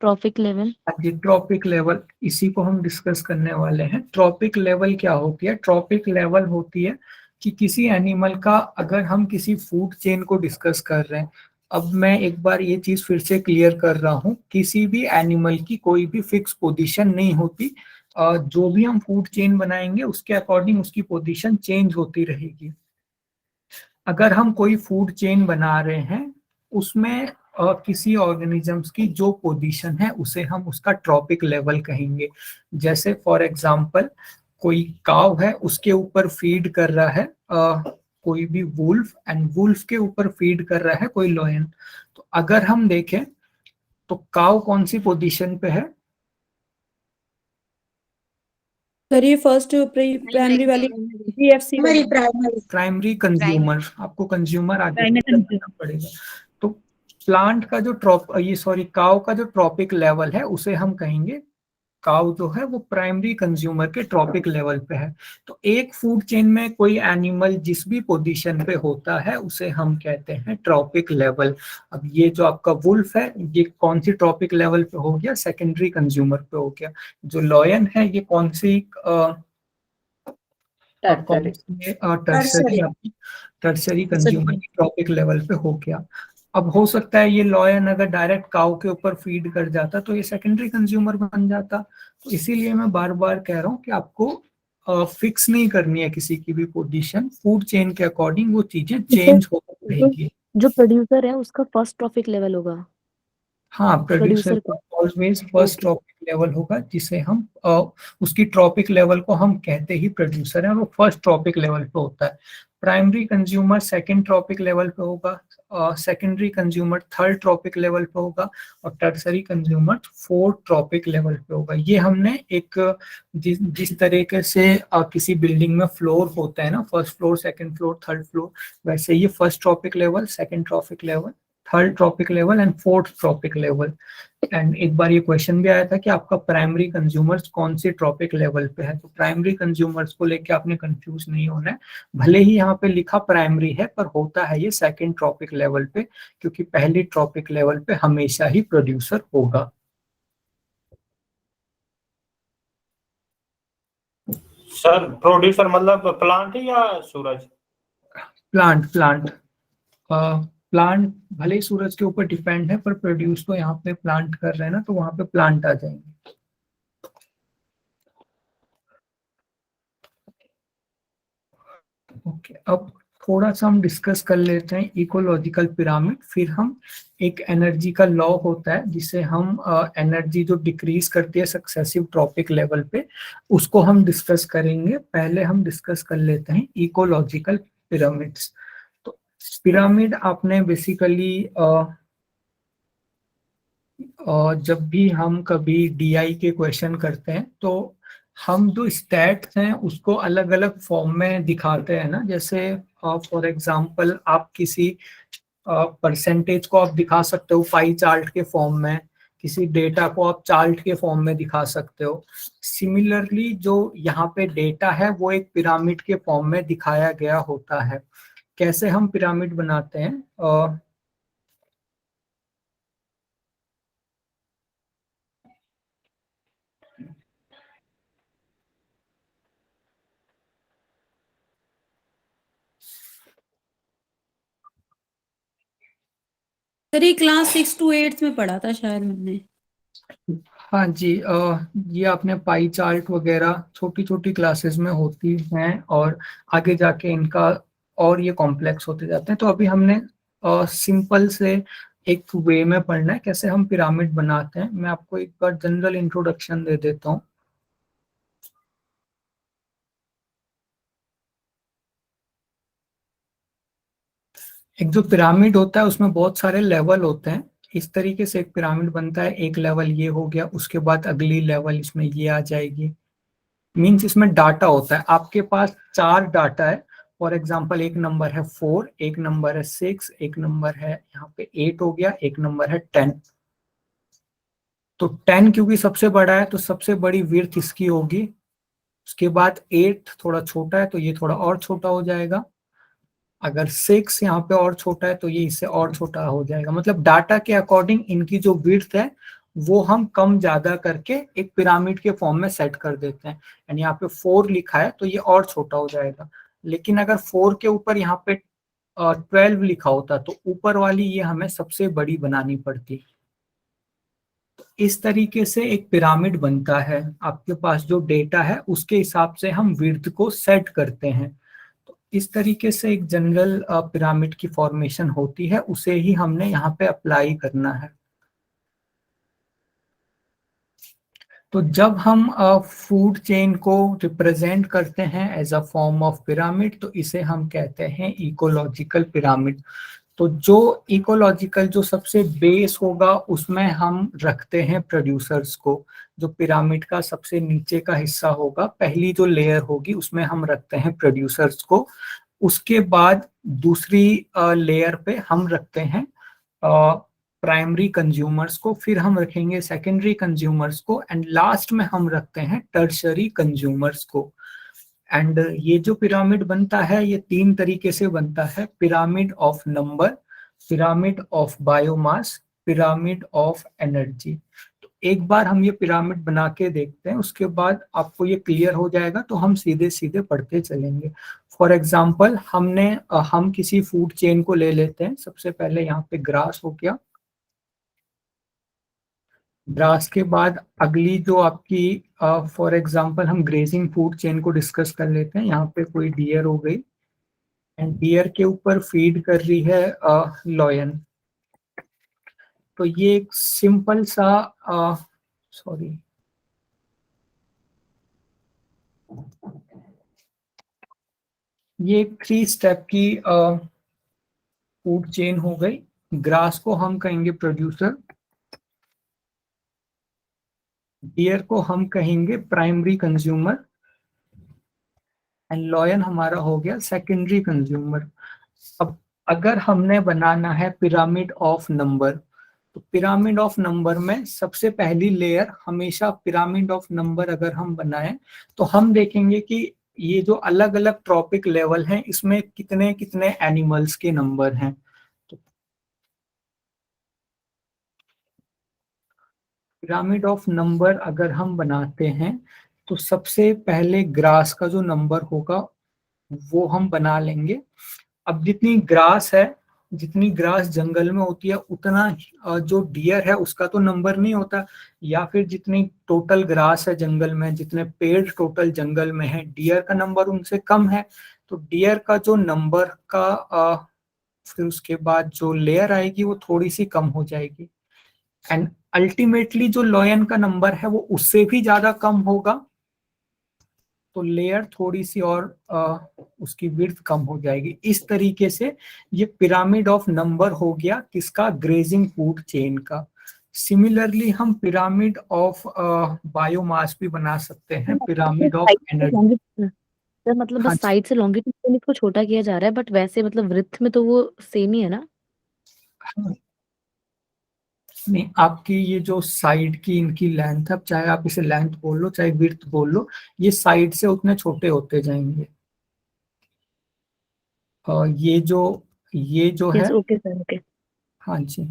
ट्रॉफिक लेवल। जी ट्रॉपिक लेवल, इसी को हम डिस्कस करने वाले हैं। ट्रॉपिक लेवल क्या होती है? ट्रॉपिक लेवल होती है कि किसी एनिमल का, अगर हम किसी फूड चेन को डिस्कस कर रहे हैं, अब मैं एक बार ये चीज फिर से क्लियर कर रहा हूँ, किसी भी एनिमल की कोई भी फिक्स पोजीशन नहीं होती। जो भी हम फूड चेन बनाएंगे उसके अकॉर्डिंग उसकी पोजीशन चेंज होती रहेगी। अगर हम कोई फूड चेन बना रहे हैं उसमें किसी ऑर्गेनिजम्स की जो पोजीशन है उसे हम उसका ट्रॉपिक लेवल कहेंगे। जैसे फॉर एग्जांपल कोई काव है, उसके ऊपर फीड कर रहा है कोई भी वुल्फ, एंड वुल्फ के ऊपर फीड कर रहा है कोई लॉयन। तो अगर हम देखें तो काव कौन सी पोजीशन पे है? सर ये फर्स्ट प्राइमरी वाली जीएफसी हमारी प्राइमरी प्राइमरी कंज्यूमर, आपको कंज्यूमर आगे करना पड़ेगा। तो प्लांट का जो काव का जो ट्रॉपिक लेवल है उसे हम कहेंगे, काव जो है वो प्राइमरी कंज्यूमर के ट्रॉपिक लेवल पे है। तो एक फूड चेन में कोई एनिमल जिस भी पोजीशन पे होता है उसे हम कहते हैं ट्रॉपिक लेवल। अब ये जो आपका वुल्फ है ये कौन सी ट्रॉपिक लेवल पे हो गया? सेकेंडरी कंज्यूमर पे हो गया। जो लॉयन है ये कौन सी टर्सरी कंज्यूमर की ट्रॉपिक लेवल पे हो गया। अब हो सकता है ये लॉयन अगर डायरेक्ट काउ के ऊपर फीड कर जाता तो ये सेकेंडरी कंज्यूमर बन जाता। तो इसीलिए मैं बार बार कह रहा हूँ कि आपको फिक्स नहीं करनी है किसी की भी पोजीशन, फूड चेन के अकॉर्डिंग वो चीजें चेंज होती रहेगी। जो प्रोड्यूसर है उसका फर्स्ट ट्रॉफिक लेवल होगा हाँ, प्रोड्यूसर को। ऑलवेज फर्स्ट ट्रॉपिक लेवल होगा जिसे हम उसकी ट्रॉपिक लेवल को हम कहते ही प्रोड्यूसर है, और वो फर्स्ट ट्रॉपिक लेवल पे होता है। Primary consumer second trophic level पे होगा, secondary consumer third trophic level पे होगा, और tertiary consumer fourth trophic level पे होगा। ये हमने एक जिस तरीके से किसी बिल्डिंग में फ्लोर होता है ना, first floor, second floor, third floor, वैसे ये first trophic level, second trophic level, third trophic level and fourth trophic level. And एक बार ये क्वेश्चन भी आया था कि आपका प्राइमरी कंज्यूमर्स कौन से ट्रॉपिक लेवल पे है, तो प्राइमरी कंज्यूमर्स को लेके आपने कंफ्यूज नहीं होना है। भले ही यहाँ पे लिखा प्राइमरी है, पर होता है ये सेकंड ट्रॉपिक लेवल पे, क्योंकि पहली ट्रॉपिक लेवल पे हमेशा ही प्रोड्यूसर होगा। सर प्रोड्यूसर मतलब प्लांट है या सूरज? प्लांट प्लांट भले ही सूरज के ऊपर डिपेंड है, पर प्रोड्यूस तो यहाँ पे प्लांट कर रहे हैं ना, तो वहां पे प्लांट आ जाएंगे। ओके, अब थोड़ा सा हम डिस्कस कर लेते हैं इकोलॉजिकल पिरामिड, फिर हम एक एनर्जी का लॉ होता है जिसे हम एनर्जी जो डिक्रीज करती है सक्सेसिव ट्रॉपिक लेवल पे, उसको हम डिस्कस करेंगे। पहले हम डिस्कस कर लेते हैं इकोलॉजिकल पिरामिड्स। तो पिरामिड आपने बेसिकली जब भी हम कभी डीआई के क्वेश्चन करते हैं तो हम जो स्टैट्स हैं उसको अलग अलग फॉर्म में दिखाते हैं ना। जैसे फॉर एग्जांपल आप किसी परसेंटेज को आप दिखा सकते हो पाई चार्ट के फॉर्म में, किसी डेटा को आप चार्ट के फॉर्म में दिखा सकते हो। सिमिलरली जो यहाँ पे डेटा है वो एक पिरामिड के फॉर्म में दिखाया गया होता है। कैसे हम पिरामिड बनाते हैं? सर ये क्लास 6 to 8 में पढ़ा था शायद मैंने। हाँ जी, ये आपने पाई चार्ट वगैरह छोटी छोटी क्लासेस में होती हैं, और आगे जाके इनका और ये कॉम्प्लेक्स होते जाते हैं। तो अभी हमने सिंपल से एक वे में पढ़ना है कैसे हम पिरामिड बनाते हैं। मैं आपको एक बार जनरल इंट्रोडक्शन दे देता हूँ। एक जो पिरामिड होता है उसमें बहुत सारे लेवल होते हैं। इस तरीके से एक पिरामिड बनता है। एक लेवल ये हो गया, उसके बाद अगली लेवल इसमें ये आ जाएगी। मीन्स इसमें डाटा होता है, आपके पास 4 डाटा है। फॉर एग्जाम्पल एक नंबर है 4, एक नंबर है 6, एक नंबर है यहाँ पे 8 हो गया, एक नंबर है 10। तो 10 क्योंकि सबसे बड़ा है तो सबसे बड़ी विड्थ इसकी होगी। उसके बाद 8 थोड़ा छोटा है तो ये थोड़ा और छोटा हो जाएगा। अगर 6 यहाँ पे और छोटा है तो ये इससे और छोटा हो जाएगा। मतलब डाटा के अकॉर्डिंग इनकी जो विड्थ है वो हम कम ज्यादा करके एक पिरामिड के फॉर्म में सेट कर देते हैं। यानी यहाँ पे 4 लिखा है तो ये और छोटा हो जाएगा। लेकिन अगर 4 के ऊपर यहाँ पे 12 लिखा होता तो ऊपर वाली ये हमें सबसे बड़ी बनानी पड़ती। तो इस तरीके से एक पिरामिड बनता है। आपके पास जो डेटा है उसके हिसाब से हम विड्थ को सेट करते हैं। तो इस तरीके से एक जनरल पिरामिड की फॉर्मेशन होती है, उसे ही हमने यहाँ पे अप्लाई करना है। तो जब हम फूड चेन को रिप्रेजेंट करते हैं as a form of pyramid तो इसे हम कहते हैं इकोलॉजिकल पिरामिड। तो जो इकोलॉजिकल जो सबसे बेस होगा उसमें हम रखते हैं प्रोड्यूसर्स को। जो पिरामिड का सबसे नीचे का हिस्सा होगा, पहली जो लेयर होगी उसमें हम रखते हैं प्रोड्यूसर्स को। उसके बाद दूसरी लेयर पे हम रखते हैं प्राइमरी कंज्यूमर्स को, फिर हम रखेंगे सेकेंडरी कंज्यूमर्स को, एंड लास्ट में हम रखते हैं टर्शरी कंज्यूमर्स को। एंड ये जो पिरामिड बनता है ये 3 तरीके से बनता है: pyramid of number, pyramid of biomass, pyramid of energy. तो एक बार हम ये पिरामिड बना के देखते हैं, उसके बाद आपको ये क्लियर हो जाएगा तो हम सीधे सीधे पढ़ते चलेंगे। फॉर एग्जाम्पल हम किसी फूड चेन को ले लेते हैं। सबसे पहले यहाँ पे ग्रास हो गया। ग्रास के बाद अगली जो आपकी फॉर एग्जांपल हम ग्रेजिंग फूड चेन को डिस्कस कर लेते हैं। यहाँ पे कोई डियर हो गई, एंड डियर के ऊपर फीड कर रही है लॉयन। तो ये एक सिंपल सा सॉरी ये 3 स्टेप की फूड चेन हो गई। ग्रास को हम कहेंगे प्रोड्यूसर, डियर को हम कहेंगे प्राइमरी कंज्यूमर, एंड लॉयन हमारा हो गया सेकेंडरी कंज्यूमर। अब अगर हमने बनाना है पिरामिड ऑफ नंबर, तो पिरामिड ऑफ नंबर में सबसे पहली लेयर हमेशा, पिरामिड ऑफ नंबर अगर हम बनाएं तो हम देखेंगे कि ये जो अलग अलग ट्रॉपिक लेवल हैं इसमें कितने कितने एनिमल्स के नंबर हैं। तो पिरामिड ऑफ नंबर अगर हम बनाते हैं तो सबसे पहले ग्रास का जो नंबर होगा वो हम बना लेंगे। अब जितनी ग्रास जंगल में होती है उतना जो डियर है उसका तो नंबर नहीं होता, या फिर जितनी टोटल ग्रास है जंगल में, जितने पेड़ टोटल जंगल में है, डियर का नंबर उनसे कम है। तो डियर का जो नंबर का फिर उसके बाद जो लेयर आएगी वो थोड़ी सी कम हो जाएगी, एंड अल्टीमेटली जो लॉयन का नंबर है वो उससे भी ज्यादा कम होगा, तो लेयर थोड़ी सी और उसकी विड्थ कम हो जाएगी। इस तरीके से ये पिरामिड ऑफ नंबर हो गया किसका, ग्रेजिंग फूड चेन का। सिमिलरली हम पिरामिड ऑफ बायोमास भी बना सकते हैं, पिरामिड ऑफ एनर्जी। सर मतलब हाँ बस साइड से लॉन्गिट्यूड इसको छोटा किया जा रहा है, बट वैसे मतलब विड्थ में तो वो सेम ही है ना? हाँ। नहीं, आपकी ये जो साइड की इनकी लेंथ है, अब चाहे आप इसे लेंथ बोल लो चाहे विड्थ बोल लो, ये साइड से उतने छोटे होते जाएंगे। ये जो है, ओके सर, ओके। हाँ जी,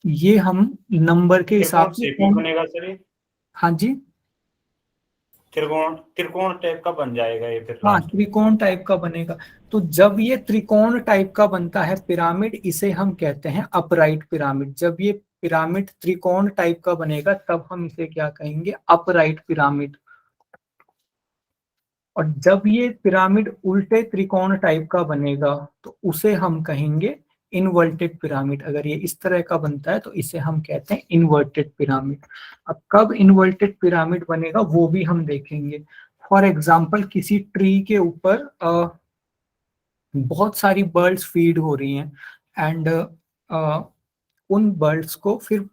ये हम नंबर के हिसाब से शेप बनेगा सर ये? हाँ जी, त्रिकोण टाइप का बन जाएगा ये फिर? हाँ, त्रिकोण टाइप का बनेगा। तो जब ये त्रिकोण टाइप का बनता है पिरामिड, इसे हम कहते हैं अपराइट पिरामिड। जब ये पिरामिड त्रिकोण टाइप का बनेगा तब हम इसे क्या कहेंगे, अपराइट पिरामिड। और जब ये पिरामिड उल्टे त्रिकोण टाइप का बनेगा तो उसे हम कहेंगे इन्वर्टेड पिरामिड। अगर ये इस तरह का बनता है तो इसे हम कहते हैं इन्वर्टेड पिरामिड। अब कब इन्वर्टेड पिरामिड बनेगा वो भी हम देखेंगे। फॉर एग्जाम्पल, किसी ट्री के ऊपर बहुत सारी बर्ड्स फीड हो रही हैं, एंड उन बर्ड्स को फिर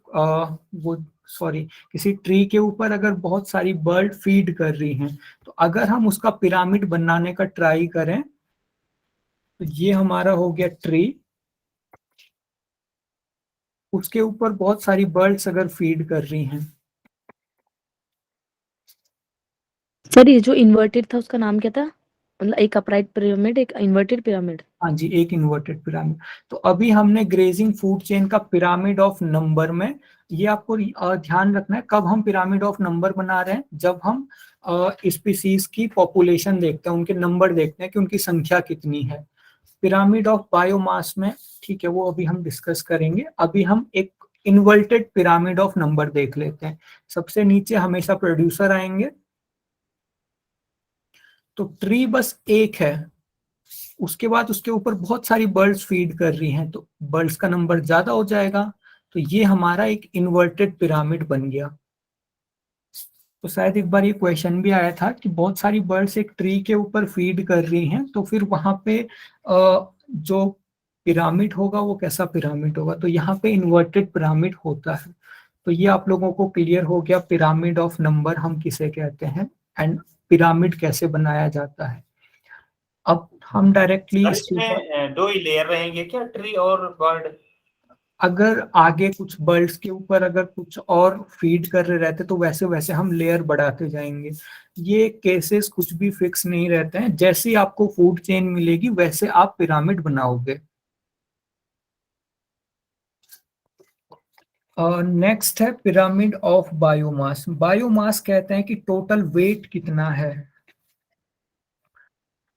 किसी ट्री के ऊपर अगर बहुत सारी बर्ड फीड कर रही हैं, तो अगर हम उसका पिरामिड बनाने का ट्राई करें तो ये हमारा हो गया ट्री, उसके ऊपर बहुत सारी बर्ड्स अगर फीड कर रही हैं। सर ये जो इन्वर्टेड था उसका नाम क्या था? मतलब एक अपराइट पिरामिड, एक इन्वर्टेड पिरामिड। हाँ जी, एक इन्वर्टेड पिरामिड। तो अभी हमने ग्रेजिंग फूड चेन का पिरामिड ऑफ नंबर में, ये आपको ध्यान रखना है कब हम पिरामिड ऑफ नंबर बना रहे हैं, जब हम स्पीसीज की पॉपुलेशन देखते हैं, उनके नंबर देखते हैं कि उनकी संख्या कितनी है। पिरामिड ऑफ बायोमास में, ठीक है, वो अभी हम डिस्कस करेंगे। अभी हम एक इन्वर्टेड पिरामिड ऑफ नंबर देख लेते हैं। सबसे नीचे हमेशा प्रोड्यूसर आएंगे, तो ट्री बस एक है, उसके बाद उसके ऊपर बहुत सारी बर्ड्स फीड कर रही हैं तो बर्ड्स का नंबर ज्यादा हो जाएगा। तो ये हमारा एक इन्वर्टेड पिरामिड बन गया। तो शायद एक बार ये क्वेश्चन भी आया था कि बहुत सारी बर्ड्स एक ट्री के ऊपर फीड कर रही हैं, तो फिर वहां पे जो पिरामिड होगा वो कैसा पिरामिड होगा, तो यहाँ पे इन्वर्टेड पिरामिड होता है। तो ये आप लोगों को क्लियर हो गया पिरामिड ऑफ नंबर हम किसे कहते हैं एंड पिरामिड कैसे बनाया जाता है। अब हम डायरेक्टली इसमें 2 ही लेयर रहेंगे क्या, ट्री और बर्ड? अगर आगे कुछ बर्ड्स के ऊपर अगर कुछ और फीड कर रहे रहते तो वैसे वैसे हम लेयर बढ़ाते जाएंगे। ये केसेस कुछ भी फिक्स नहीं रहते हैं, जैसे ही आपको फूड चेन मिलेगी वैसे आप पिरामिड बनाओगे। नेक्स्ट है पिरामिड ऑफ बायोमास। बायोमास कहते हैं कि टोटल वेट कितना है।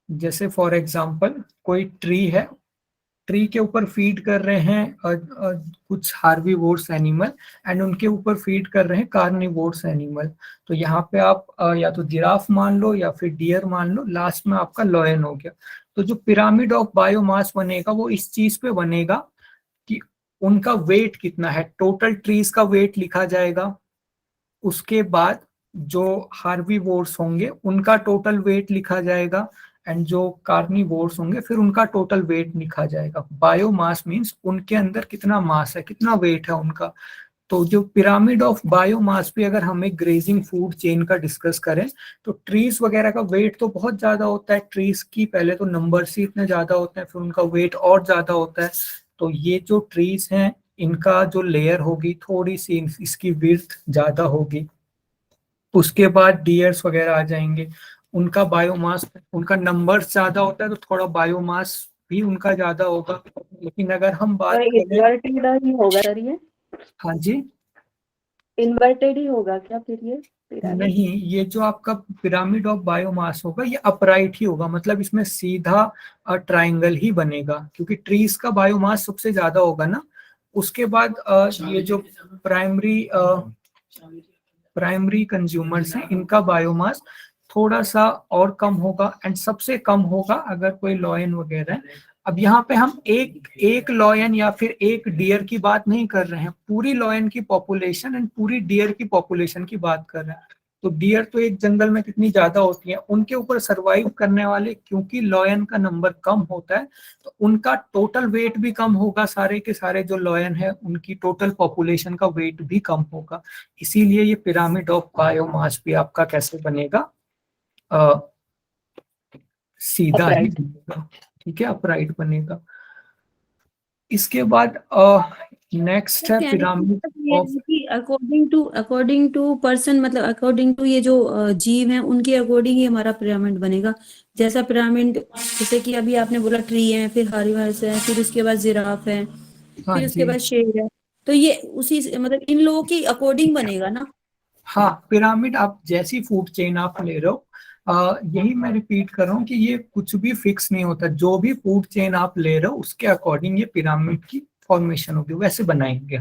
जैसे फॉर एग्जांपल कोई ट्री है, ट्री के ऊपर फीड कर रहे हैं कुछ हार्बीवोर्स एनिमल, एंड उनके ऊपर फीड कर रहे हैं कार्निवोर्स एनिमल। तो यहाँ पे आप या तो जिराफ मान लो या फिर डियर मान लो, लास्ट में आपका लॉयन हो गया। तो जो पिरामिड ऑफ बायोमास बनेगा वो इस चीज पे बनेगा कि उनका वेट कितना है, टोटल ट्रीज का वेट लिखा जाएगा, उसके बाद जो हार्बीवोर्स होंगे उनका टोटल वेट लिखा जाएगा, एंड जो कार्निवोर्स होंगे फिर उनका टोटल वेट लिखा जाएगा। बायोमास मींस उनके अंदर कितना मास है, कितना वेट है उनका। तो जो पिरामिड ऑफ बायोमास पे अगर हम एक ग्रेजिंग फूड चेन का डिस्कस करें, तो ट्रीज वगैरह का वेट तो बहुत ज्यादा होता है। ट्रीज की पहले तो नंबर्स ही इतने ज्यादा होते हैं, फिर उनका वेट और ज्यादा होता है। तो ये जो ट्रीज हैं इनका जो लेयर होगी थोड़ी सी इसकी विड्थ ज्यादा होगी। उसके बाद डियर्स वगैरह आ जाएंगे, उनका बायोमास, उनका नंबर्स ज्यादा होता है तो थोड़ा बायोमास भी उनका ज्यादा होगा। लेकिन अगर हम बात करें, इन्वर्टेड ही होगा सर ये, हाँ जी, इन्वर्टेड ही होगा क्या फिर ये पिरामिड? नहीं, ये जो आपका पिरामिड ऑफ बायोमास होगा ये अपराइट ही होगा, मतलब इसमें सीधा ट्रायंगल ही बनेगा, क्योंकि ट्रीज का बायोमास सबसे ज्यादा होगा ना। उसके बाद ये जो प्राइमरी कंज्यूमर्स हैं इनका बायोमास थोड़ा सा और कम होगा, एंड सबसे कम होगा अगर कोई लॉयन वगैरह है। अब यहाँ पे हम एक लॉयन या फिर एक डियर की बात नहीं कर रहे हैं, पूरी लॉयन की पॉपुलेशन एंड पूरी डियर की पॉपुलेशन की बात कर रहे हैं। तो डियर तो एक जंगल में कितनी ज्यादा होती है, उनके ऊपर सरवाइव करने वाले, क्योंकि लॉयन का नंबर कम होता है तो उनका टोटल वेट भी कम होगा। सारे के सारे जो लॉयन है उनकी टोटल पॉपुलेशन का वेट भी कम होगा। इसीलिए ये पिरामिड ऑफ बायोमास भी आपका कैसे बनेगा, सीधा ही बनेगा, ठीक है, अपराइट बनेगा। इसके बाद नेक्स्ट है pyramid of, according to person, मतलब अकॉर्डिंग टू ये जो जीव हैं उनके अकॉर्डिंग ही हमारा पिरामिड बनेगा। जैसा पिरामिड, जैसे कि अभी आपने बोला ट्री है, फिर हार्बीवोर्स है, फिर उसके बाद जिराफ है, हाँ फिर उसके जी, बाद शेर है, तो ये उसी मतलब इन लोगों के अकॉर्डिंग बनेगा ना। हाँ, पिरामिड आप जैसी फूड चेन आप ले रहे हो, यही मैं रिपीट कर रहा हूँ कि ये कुछ भी फिक्स नहीं होता। जो भी फूड चेन आप ले रहे हो उसके अकॉर्डिंग ये पिरामिड की फॉर्मेशन होगी, वैसे बनाएंगे।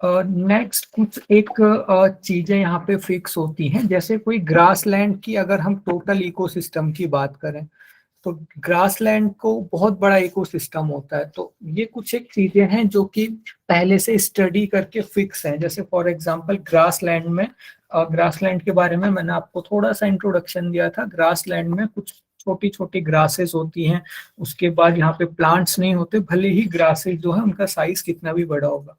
नेक्स्ट कुछ एक चीजें यहाँ पे फिक्स होती हैं, जैसे कोई ग्रासलैंड की अगर हम टोटल इकोसिस्टम की बात करें, तो ग्रासलैंड को बहुत बड़ा इकोसिस्टम होता है। तो ये कुछ एक चीजें हैं जो कि पहले से स्टडी करके फिक्स हैं। जैसे फॉर एग्जांपल ग्रासलैंड में, ग्रासलैंड के बारे में मैंने आपको थोड़ा सा इंट्रोडक्शन दिया था। ग्रासलैंड में कुछ छोटी छोटी ग्रासेस होती हैं, उसके बाद यहाँ पे प्लांट्स नहीं होते, भले ही ग्रासेस जो है उनका साइज कितना भी बड़ा होगा।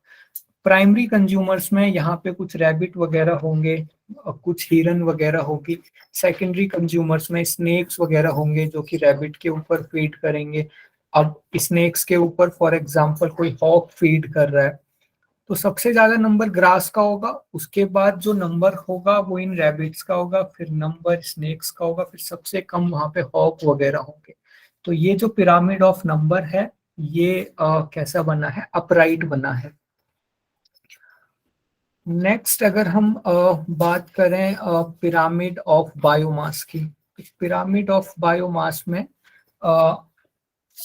प्राइमरी कंज्यूमर्स में यहाँ पे कुछ रैबिट वगैरह होंगे, कुछ हिरन वगैरह होगी। सेकेंडरी कंज्यूमर्स में स्नेक्स वगैरह होंगे जो कि रैबिट के ऊपर फीड करेंगे। अब स्नेक्स के ऊपर फॉर एग्जांपल कोई हॉक फीड कर रहा है, तो सबसे ज्यादा नंबर ग्रास का होगा। उसके बाद जो नंबर होगा वो इन रैबिट्स का होगा, फिर नंबर स्नेक्स का होगा, फिर सबसे कम वहां पे हॉक वगैरह होंगे। तो ये जो पिरामिड ऑफ नंबर है ये कैसा बना है, अपराइट बना है। नेक्स्ट अगर हम बात करें पिरामिड ऑफ बायोमास की, पिरामिड ऑफ बायोमास में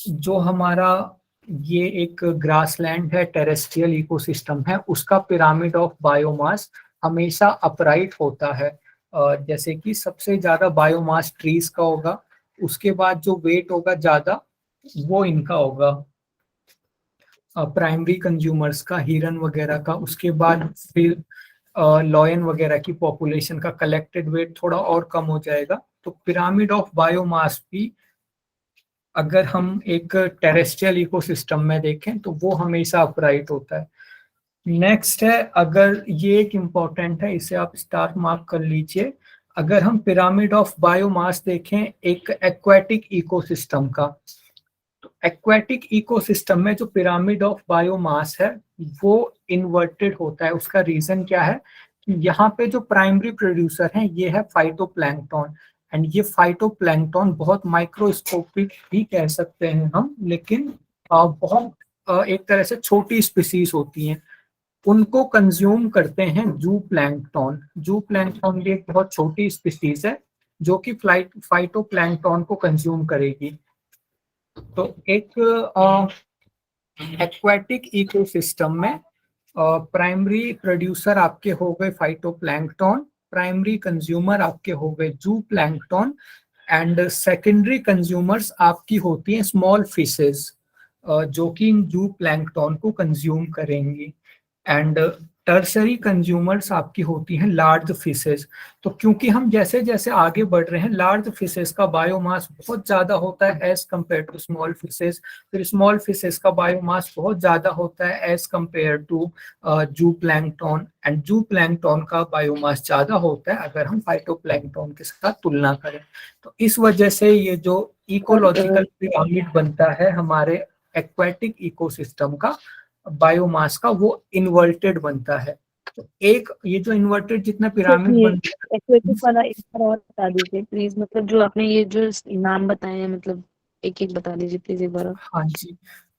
जो हमारा ये एक ग्रासलैंड है, टेरेस्ट्रियल इकोसिस्टम है, उसका पिरामिड ऑफ बायोमास हमेशा अपराइट होता है। जैसे कि सबसे ज्यादा बायोमास ट्रीज का होगा, उसके बाद जो वेट होगा ज्यादा वो इनका होगा प्राइमरी कंज्यूमर्स का, हिरन वगैरह का। उसके बाद फिर लॉयन वगैरह की पॉपुलेशन का कलेक्टेड वेट थोड़ा और कम हो जाएगा। तो पिरामिड ऑफ बायोमास भी अगर हम एक टेरेस्ट्रियल इकोसिस्टम में देखें तो वो हमेशा अपराइट होता है। नेक्स्ट है, अगर ये एक इम्पॉर्टेंट है, इसे आप स्टार मार्क कर लीजिए। अगर हम पिरामिड ऑफ बायोमास देखें एक एक्वेटिक इकोसिस्टम का, तो एक्वेटिक इकोसिस्टम में जो पिरामिड ऑफ बायोमास है वो इन्वर्टेड होता है। उसका रीजन क्या है कि यहाँ पे जो प्राइमरी प्रोड्यूसर हैं ये है फाइटोप्लैंक्टन, एंड ये फाइटोप्लैंक्टन बहुत माइक्रोस्कोपिक भी कह सकते हैं हम, लेकिन बहुत एक तरह से छोटी स्पीसीज होती हैं, उनको कंज्यूम करते हैं जू प्लैंक्टन। जू प्लैंक्टन भी एक बहुत छोटी स्पीसीज है जो कि फाइटोप्लैंक्टन को कंज्यूम करेगी। तो एक एक्वेटिक इकोसिस्टम में प्राइमरी प्रोड्यूसर आपके हो गए फाइटोप्लैंक्टन, प्राइमरी कंज्यूमर आपके हो गए जू प्लैंक्टन, एंड सेकेंडरी कंज्यूमर्स आपकी होती हैं स्मॉल फिशेस जो कि इन जू प्लैंक्टन को कंज्यूम करेंगी। एंड टर्सरी कंज्यूमर्स आपकी होती हैं लार्ज फिशेस। तो क्योंकि हम जैसे जैसे आगे बढ़ रहे हैं, लार्ज फिशेस का बायोमास बहुत ज्यादा होता है as compare to small fishes, फिर स्मॉल फिशेस का बायोमास बहुत ज्यादा होता है as compare to zooplankton, and zooplankton का बायोमास ज्यादा होता है अगर हम फाइटोप्लैंकटन के साथ तुलना करें। तो इस वजह से ये जो इकोलॉजिकल पिरामिड बनता है हमारे एक्वेटिक इकोसिस्टम का बायोमास का, वो इन्वर्टेड बनता है। तो एक ये जो इन्वर्टेड जितना पिरामिड बनता है, एक्वेटिक वाला एक बार और बता दीजिए प्लीज, मतलब जो आपने ये जो नाम बताए हैं, मतलब एक एक बता दीजिए प्लीज एक बार और। हाँ जी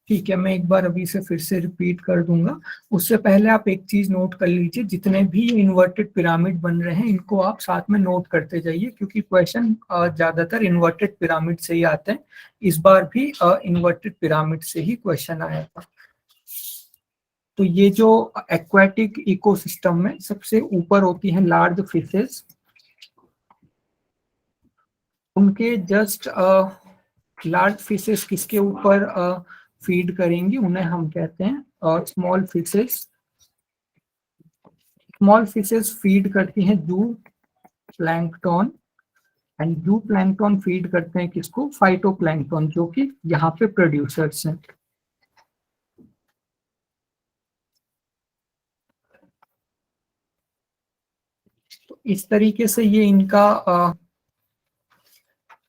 ठीक है, मैं एक बार अभी से फिर से रिपीट कर दूंगा। उससे पहले आप एक चीज नोट कर लीजिए, जितने भी इन्वर्टेड पिरामिड बन रहे हैं इनको आप साथ में नोट करते जाइए, क्योंकि क्वेश्चन ज्यादातर इन्वर्टेड पिरामिड से ही आते हैं। इस बार भी इन्वर्टेड पिरामिड से ही क्वेश्चन आया था। तो ये जो एक्वेटिक इकोसिस्टम में सबसे ऊपर होती हैं लार्ज फिशेस, उनके जस्ट लार्ज फिशेस किसके ऊपर फीड करेंगी, उन्हें हम कहते हैं small fishes. Small fishes feed करती हैं जू प्लैंकटन, एंड जू प्लैंकटन फीड करते हैं किसको, फाइटोप्लैंकटन, जो कि यहाँ पे प्रोड्यूसर्स हैं। तो इस तरीके से ये इनका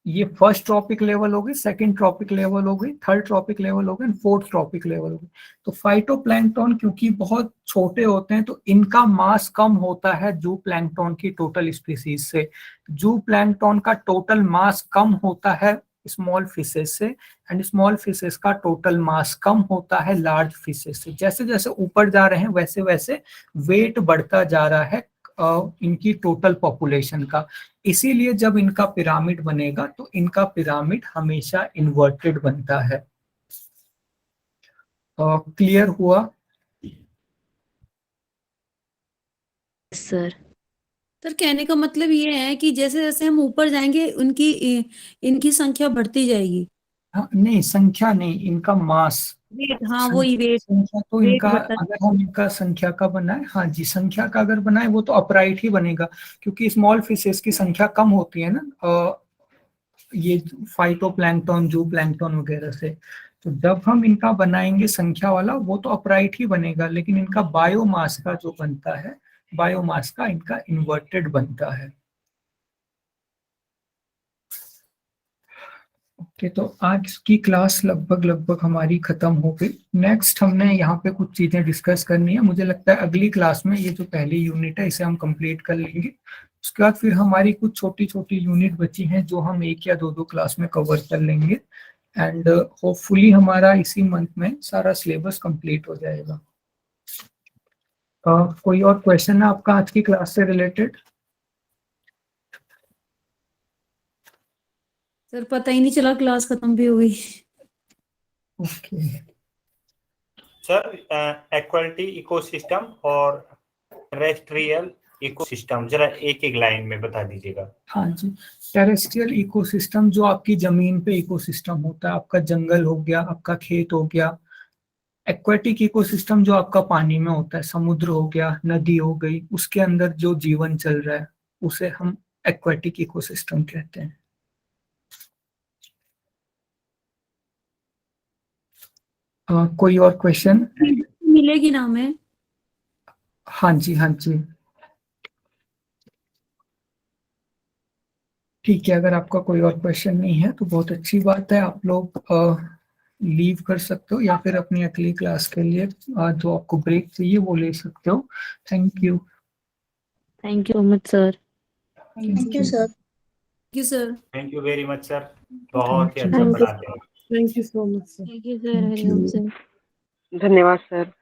ये फर्स्ट ट्रॉपिक लेवल हो गई, सेकंड ट्रॉपिक लेवल हो गई, थर्ड ट्रॉपिक लेवल हो गई, फोर्थ ट्रॉपिक लेवल हो गई। तो फाइटोप्लैंकटन क्योंकि बहुत छोटे होते हैं तो इनका मास कम होता है जू प्लैंकटन की टोटल स्पीसीज से। जू प्लैंकटन का टोटल मास कम होता है स्मॉल फिशेस से, एंड स्मॉल फिशेस का टोटल मास कम होता है लार्ज फिशेस से। जैसे जैसे ऊपर जा रहे हैं वैसे वैसे वेट बढ़ता जा रहा है इनकी टोटल पॉपुलेशन का। इसीलिए जब इनका पिरामिड बनेगा तो इनका पिरामिड हमेशा इन्वर्टेड बनता है। क्लियर हुआ? सर सर कहने का मतलब ये है कि जैसे जैसे हम ऊपर जाएंगे उनकी इनकी संख्या बढ़ती जाएगी। हाँ, नहीं संख्या नहीं, इनका मास। वेट, हाँ वही वेट। संख्या तो वेट इनका बढ़ता अगर हम इनका संख्या का बनाए, हाँ जी संख्या का अगर बनाए वो तो अपराइट ही बनेगा, क्योंकि स्मॉल फिशेस की संख्या कम होती है ना ये फाइटोप्लैंकटन जू प्लैंकटन वगैरह से। तो जब हम इनका बनाएंगे संख्या वाला वो तो अपराइट ही बनेगा, लेकिन इनका बायोमास का जो बनता है, बायोमास का इनका इन्वर्टेड बनता है। ओके, तो आज की क्लास लगभग हमारी खत्म हो गई। नेक्स्ट हमने यहाँ पे कुछ चीजें डिस्कस करनी है। मुझे लगता है अगली क्लास में ये जो पहली यूनिट है इसे हम कंप्लीट कर लेंगे। उसके बाद फिर हमारी कुछ छोटी छोटी यूनिट बची हैं जो हम एक या दो क्लास में कवर कर लेंगे, एंड होपफुली हमारा इसी मंथ में सारा सिलेबस कंप्लीट हो जाएगा। कोई और क्वेश्चन है आपका आज की क्लास से रिलेटेड? सर पता ही नहीं चला क्लास खत्म भी हो गई। ओके सर एक्वालिटी इकोसिस्टम और टेरेस्ट्रियल इकोसिस्टम जरा एक एक लाइन में बता दीजिएगा। हाँ जी, टेरेस्ट्रियल इकोसिस्टम जो आपकी जमीन पे इकोसिस्टम होता है, आपका जंगल हो गया, आपका खेत हो गया। एक्वेटिक इकोसिस्टम जो आपका पानी में होता है, समुद्र हो गया, नदी हो गई, उसके अंदर जो जीवन चल रहा है उसे हम एक्वेटिक इकोसिस्टम कहते हैं। कोई और क्वेश्चन? मिलेगी ना हमें? हाँ जी हाँ जी ठीक है, अगर आपका कोई और क्वेश्चन नहीं है तो बहुत अच्छी बात है, आप लोग लीव कर सकते हो या फिर अपनी अगली क्लास के लिए जो आपको ब्रेक चाहिए वो ले सकते हो। Thank you so much sir. Thank you sir. Thank you sir. Thank you very much sir, बहुत ही Thank अच्छा you. पढ़ाते हैं। Thank you so much sir. Thank you sir. Hariom sir. धन्यवाद सर।